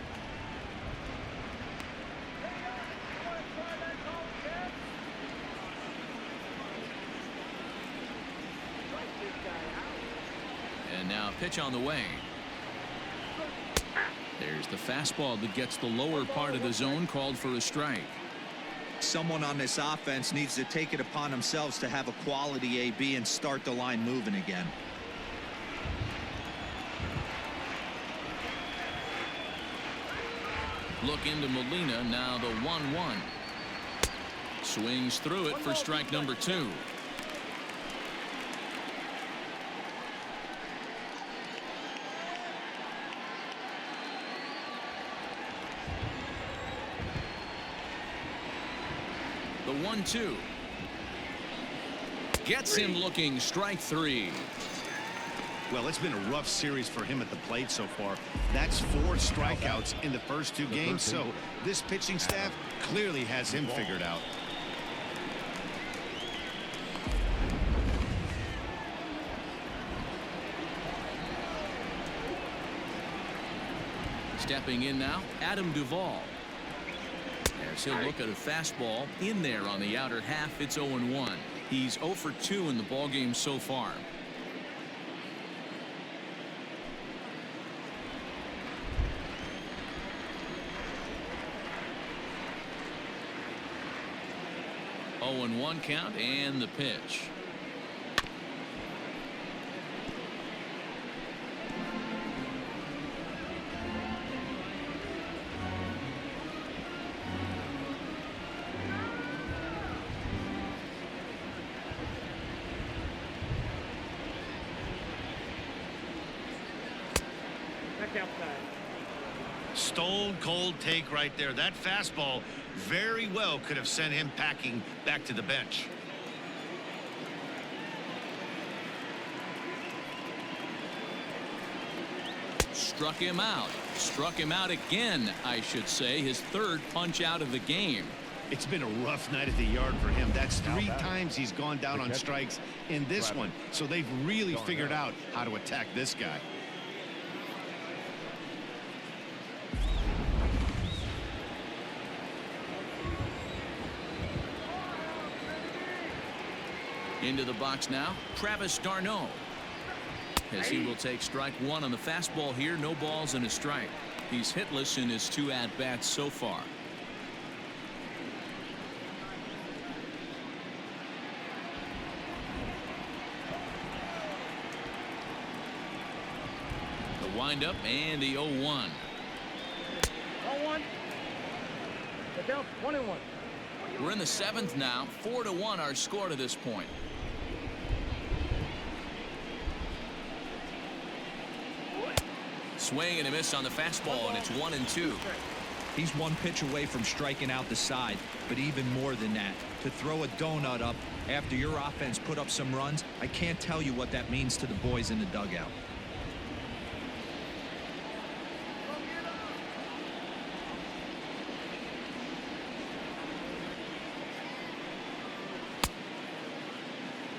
And now a pitch on the way. There's the fastball that gets the lower part of the zone, called for a strike. Someone on this offense needs to take it upon themselves to have a quality AB and start the line moving again. Look into Molina, now the 1-1. Swings through it for strike number 2. The 1-2. Gets him looking, strike 3. Well, it's been a rough series for him at the plate so far. That's 4 strikeouts in the first 2 games, so this pitching staff clearly has him figured out. Stepping in now, Adam Duvall. As he'll look at a fastball in there on the outer half. It's 0-1. He's 0 for 2 in the ballgame so far. Oh, 0-1 count, and the pitch. Stone cold take right there. That fastball very well could have sent him packing back to the bench. Struck him out. Struck him out again, I should say. His 3rd punch out of the game. It's been a rough night at the yard for him. That's 3 times he's gone down on strikes in this one. So they've really figured out how to attack this guy. Into the box now, Travis d'Arnaud. As he will take strike 1 on the fastball here. No balls and a strike. He's hitless in his 2 at-bats so far. windup and the 0-1. 1-1. The count 1-1. We're in the 7th now. 4-1 our score to this point. Swing and a miss on the fastball, and it's 1-2. He's one pitch away from striking out the side, but even more than that, to throw a donut up after your offense put up some runs, I can't tell you what that means to the boys in the dugout.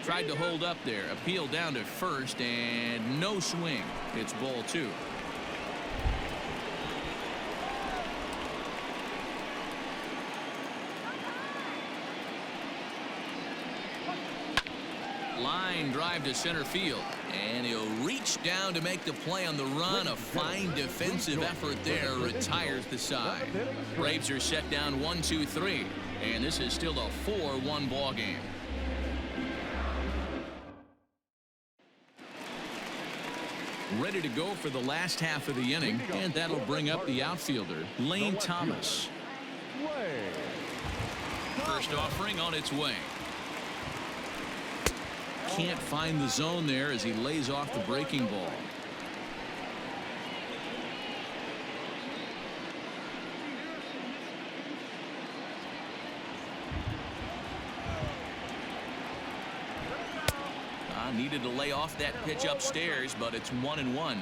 Tried to hold up there. Appeal down to first, and no swing. It's ball 2. Line drive to center field, and he'll reach down to make the play on the run. A fine defensive effort there retires the side. Braves are set down 1-2-3, and this is still a 4-1 ball game. Ready to go for the last half of the inning, and that'll bring up the outfielder, Lane Thomas. First offering on its way. Can't find the zone there as he lays off the breaking ball. Needed to lay off that pitch upstairs, but it's 1-1.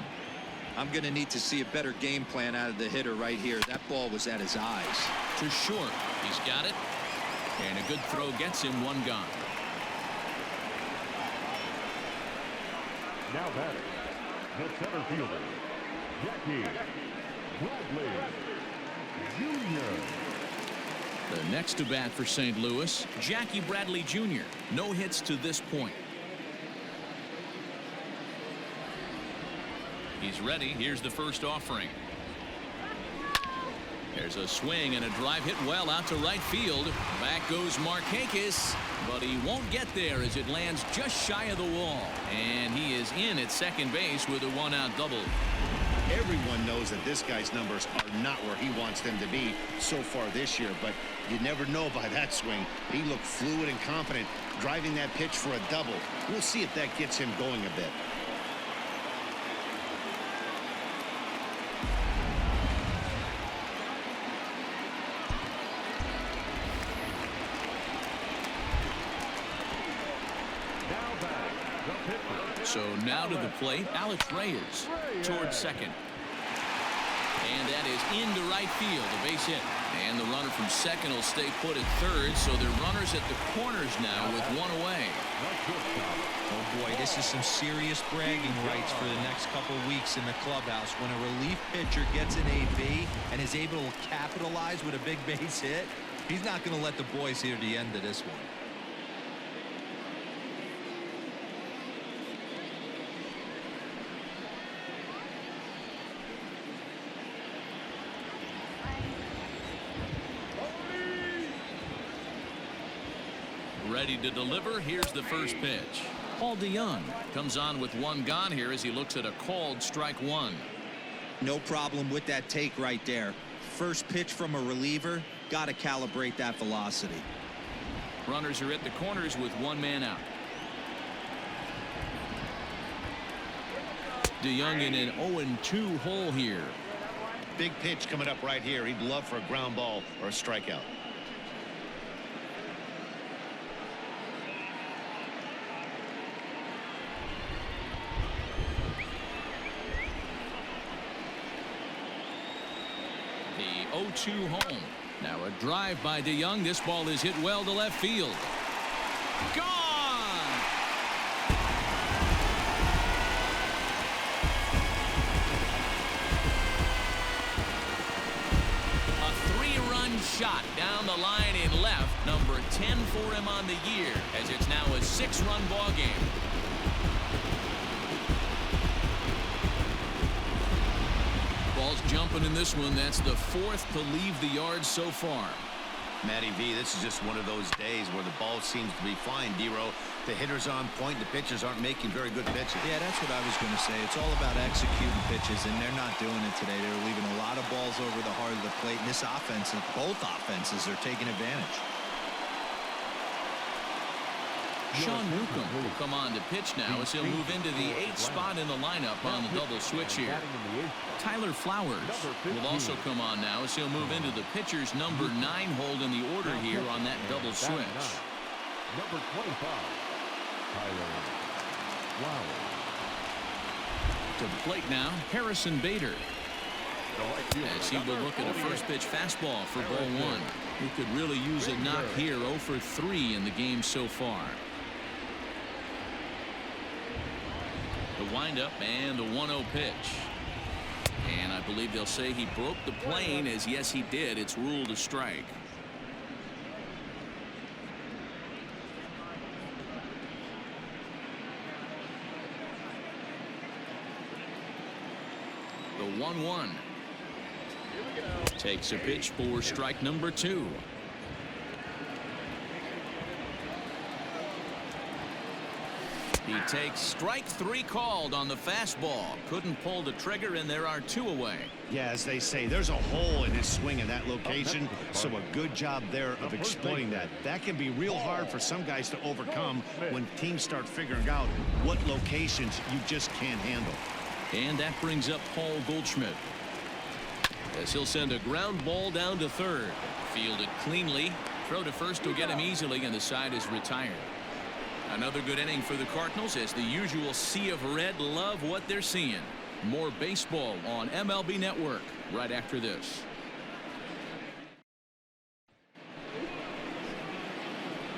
I'm going to need to see a better game plan out of the hitter right here. That ball was at his eyes. To short. He's got it. And a good throw gets him one gone. Now batting, the center fielder, Jackie Bradley Jr. The next to bat for St. Louis, Jackie Bradley Jr. No hits to this point. He's ready. Here's the first offering. There's a swing and a drive hit well out to right field. Back goes Markakis, but he won't get there as it lands just shy of the wall. And he is in at second base with a one-out double. Everyone knows that this guy's numbers are not where he wants them to be so far this year, but you never know by that swing. He looked fluid and confident driving that pitch for a double. We'll see if that gets him going a bit. So now to the plate, Alex Reyes towards second. And that is into right field, a base hit. And the runner from second will stay put at third, so they're runners at the corners now with one away. Oh boy, this is some serious bragging rights for the next couple weeks in the clubhouse. When a relief pitcher gets an AB and is able to capitalize with a big base hit, he's not going to let the boys hear the end of this one. Ready to deliver. Here's the first pitch. Paul DeYoung comes on with one gone here as he looks at a called strike one. No problem with that take right there. First pitch from a reliever, got to calibrate that velocity. Runners are at the corners with one man out. DeYoung in an 0-2 hole here. Big pitch coming up right here. He'd love for a ground ball or a strikeout. The 0-2 home. Now a drive by DeYoung. This ball is hit well to left field. Gone! A three-run shot down the line in left. Number 10 for him on the year, as it's now a 6-run ball game. Ball's jumping in this one. That's the fourth to leave the yard so far. Matty V, this is just one of those days where the ball seems to be flying, D-Row. The hitters are on point. The pitchers aren't making very good pitches. Yeah, that's what I was going to say. It's all about executing pitches, and they're not doing it today. They're leaving a lot of balls over the heart of the plate, and this offense, both offenses, are taking advantage. Sean Newcomb will come on to pitch now as he'll move into the 8th spot in the lineup on the double switch here. Tyler Flowers will also come on now as he'll move into the pitcher's number 9 hold in the order here on that double switch. Number 25, Tyler Flowers. To the plate now, Harrison Bader. As he will look at a first pitch fastball for ball 1. He could really use a knock here. 0 for 3 in the game so far. The windup and the 1-0 pitch. And I believe they'll say he broke the plane, as yes he did. It's ruled a strike. The 1-1. Takes a pitch for strike number 2. He takes strike 3 called on the fastball. Couldn't pull the trigger, and there are 2 away. Yeah, as they say, there's a hole in his swing in that location, so a good job there of exploiting that. That can be real hard for some guys to overcome when teams start figuring out what locations you just can't handle. And that brings up Paul Goldschmidt, as he'll send a ground ball down to third. Fielded cleanly. Throw to first will get him easily, and the side is retired. Another good inning for the Cardinals, as the usual sea of red love what they're seeing. More baseball on MLB Network right after this.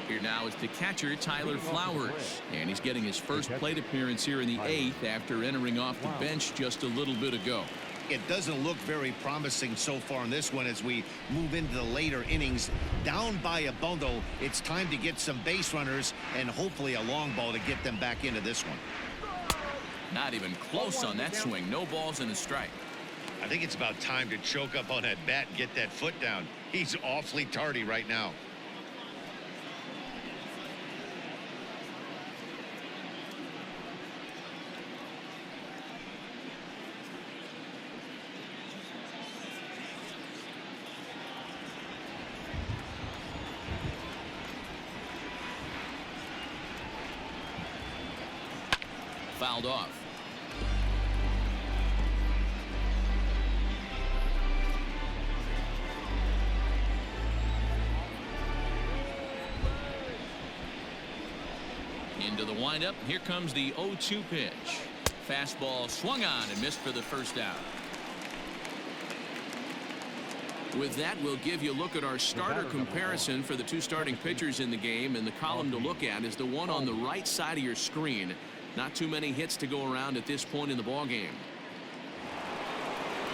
Here now is the catcher, Tyler Flowers, and he's getting his first plate appearance here in the 8th after entering off the bench just a little bit ago. It doesn't look very promising so far in this one as we move into the later innings. Down by a bundle, it's time to get some base runners and hopefully a long ball to get them back into this one. Not even close on that swing. No balls and a strike. I think it's about time to choke up on that bat and get that foot down. He's awfully tardy right now. Fouled off. Into the windup. Here comes the 0-2 pitch. Fastball swung on and missed for the first out. With that, we'll give you a look at our starter comparison for the 2 starting pitchers in the game, and the column to look at is the one on the right side of your screen. Not too many hits to go around at this point in the ball game.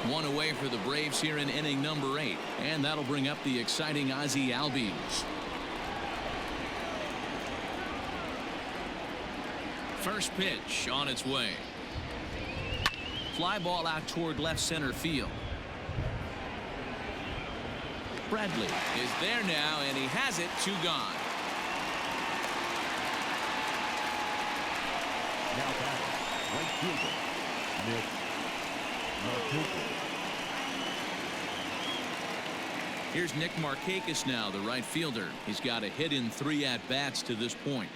1 away for the Braves here in inning number 8, and that'll bring up the exciting Ozzie Albies. First pitch on its way. Fly ball out toward left center field. Bradley is there now, and he has it. 2 gone. Now back, right fielder, Nick Markakis. Here's Nick Markakis now, the right fielder. He's got a hit in 3 at-bats to this point.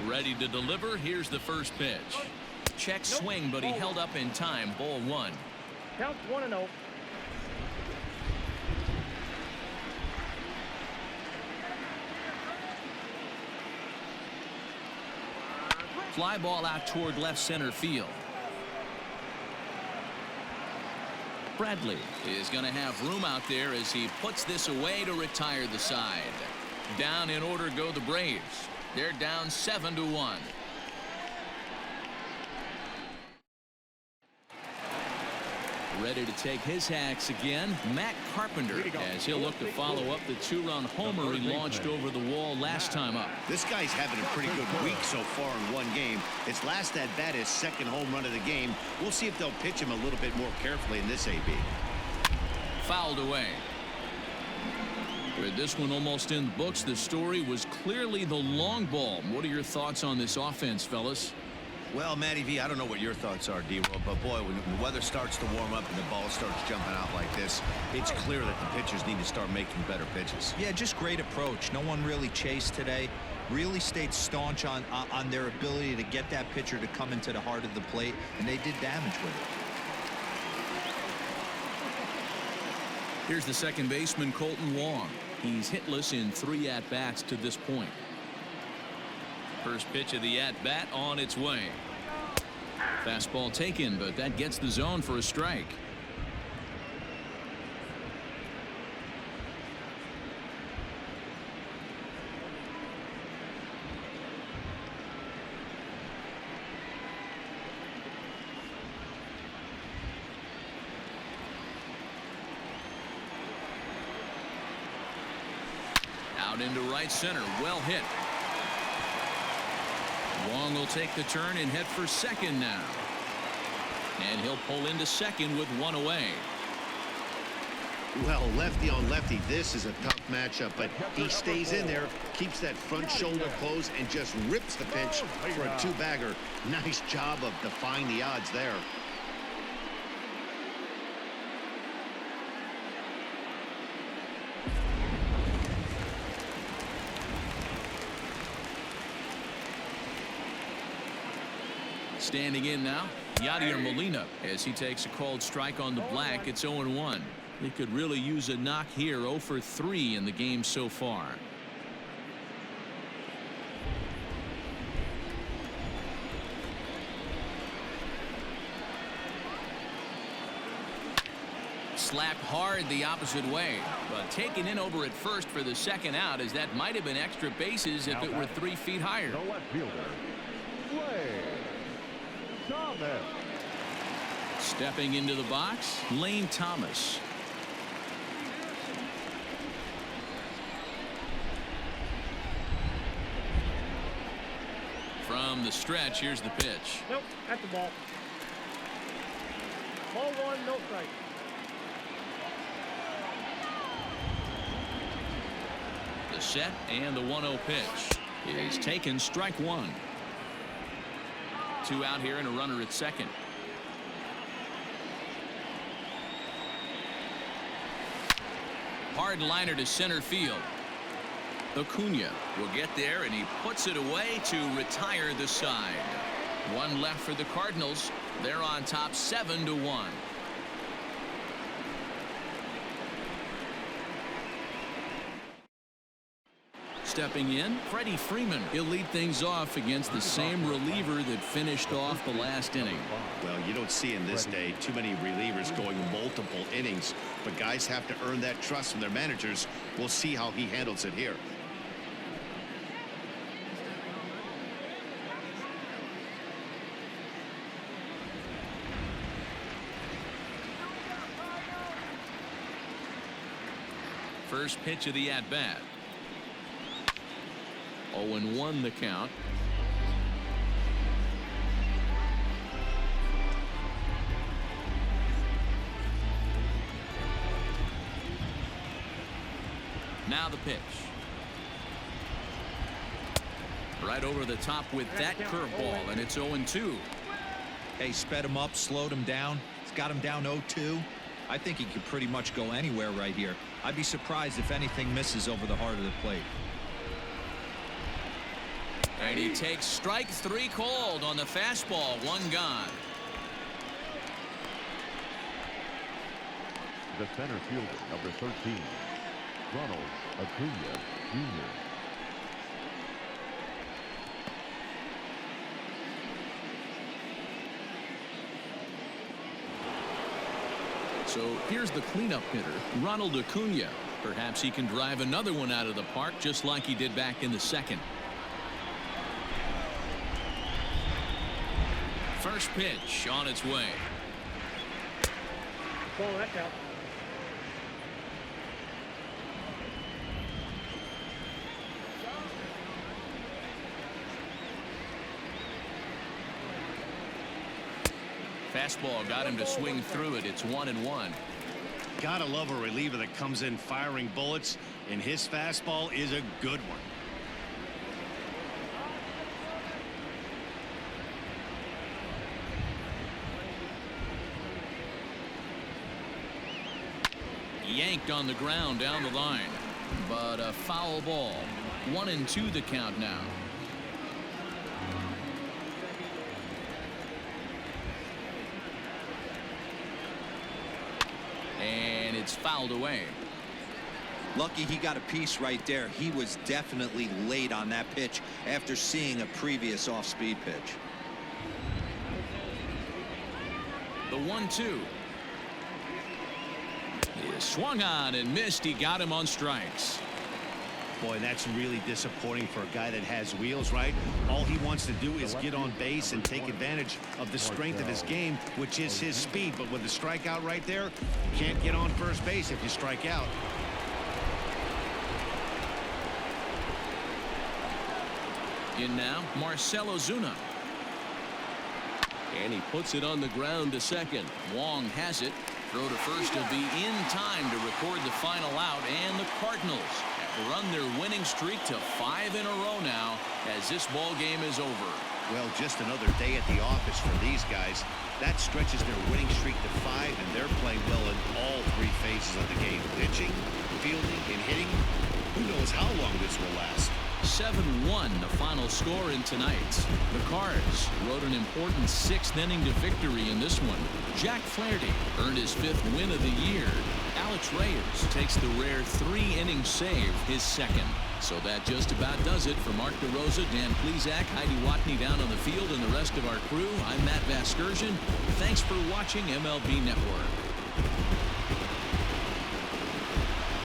Ready to deliver. Here's the first pitch. Check swing, but he held up in time. Ball 1. Counts 1-0. Fly ball out toward left center field. Bradley is going to have room out there as he puts this away to retire the side. Down in order go the Braves. They're down 7-1. Ready to take his hacks again, Matt Carpenter, as he'll look to follow up the two-run homer he launched over the wall last time up. This guy's having a pretty good week so far in one game. His last at-bat is second home run of the game. We'll see if they'll pitch him a little bit more carefully in this AB. Fouled away. With this one almost in the books, the story was clearly the long ball. What are your thoughts on this offense, fellas? Well, Matty V, I don't know what your thoughts are, D-Roll, but boy, when the weather starts to warm up and the ball starts jumping out like this, it's clear that the pitchers need to start making better pitches. Yeah, just great approach. No one really chased today. Really stayed staunch on their ability to get that pitcher to come into the heart of the plate, and they did damage with it. Here's the second baseman, Colton Wong. He's hitless in 3 at-bats to this point. First pitch of the at-bat on its way. Fastball taken, but that gets the zone for a strike. Out into right center, well hit. Wong will take the turn and head for second now. And he'll pull into second with one away. Well, lefty on lefty, this is a tough matchup, but he stays in there, keeps that front shoulder closed, and just rips the pitch for a two-bagger. Nice job of defying the odds there. Standing in now, Yadier Molina, as he takes a called strike on the black. It's 0-1. He could really use a knock here. 0 for 3 in the game so far. Slapped hard the opposite way, but taken in over at first for the second out, as that might have been extra bases if it were 3 feet higher. The left fielder, Lane Thomas. Stepping into the box, Lane Thomas. From the stretch, here's the pitch. Nope, that's the ball. Ball 1, no strike. The set and the 1-0 pitch is taken, strike 1. 2 out here and a runner at second. Hard liner to center field. Acuna will get there, and he puts it away to retire the side. 1 left for the Cardinals. They're on top 7-1. Stepping in, Freddie Freeman. He'll lead things off against the same reliever that finished off the last inning. Well, you don't see in this day too many relievers going multiple innings, but guys have to earn that trust from their managers. We'll see how he handles it here. First pitch of the at-bat. 0-1 the count. Now the pitch. Right over the top with that curveball, and it's 0-2. Hey, sped him up, slowed him down. He's got him down 0-2. I think he could pretty much go anywhere right here. I'd be surprised if anything misses over the heart of the plate. And he takes strike 3 called on the fastball. 1 gone. The center fielder, number 13, Ronald Acuna Jr. So here's the cleanup hitter, Ronald Acuna. Perhaps he can drive another one out of the park just like he did back in the second. First pitch on its way. Ball, that's out. Fastball got him to swing through it. It's 1-1. Gotta love a reliever that comes in firing bullets, and his fastball is a good one. Yanked on the ground down the line, but a foul ball. 1-2 the count now. And it's fouled away. Lucky he got a piece right there. He was definitely late on that pitch after seeing a previous off-speed pitch. The 1-2. He swung on and missed. He got him on strikes. Boy, that's really disappointing for a guy that has wheels, right? All he wants to do is get on base and take advantage of the strength of his game, which is his speed. But with the strikeout right there, you can't get on first base if you strike out. In now, Marcell Ozuna. And he puts it on the ground to second. Wong has it. Throw to first will be in time to record the final out, and the Cardinals have run their winning streak to 5 in a row now as this ball game is over. Well, just another day at the office for these guys. That stretches their winning streak to 5, and they're playing well in all 3 phases of the game. Pitching, fielding, and hitting. Who knows how long this will last? 7-1 the final score in tonight. The Cards rode an important 6th inning to victory in this one. Jack Flaherty earned his 5th win of the year. Alex Reyes takes the rare 3-inning save, his 2nd. So that just about does it. For Mark DeRosa, Dan Plesac, Heidi Watney down on the field, and the rest of our crew, I'm Matt Vasgersian. Thanks for watching MLB Network.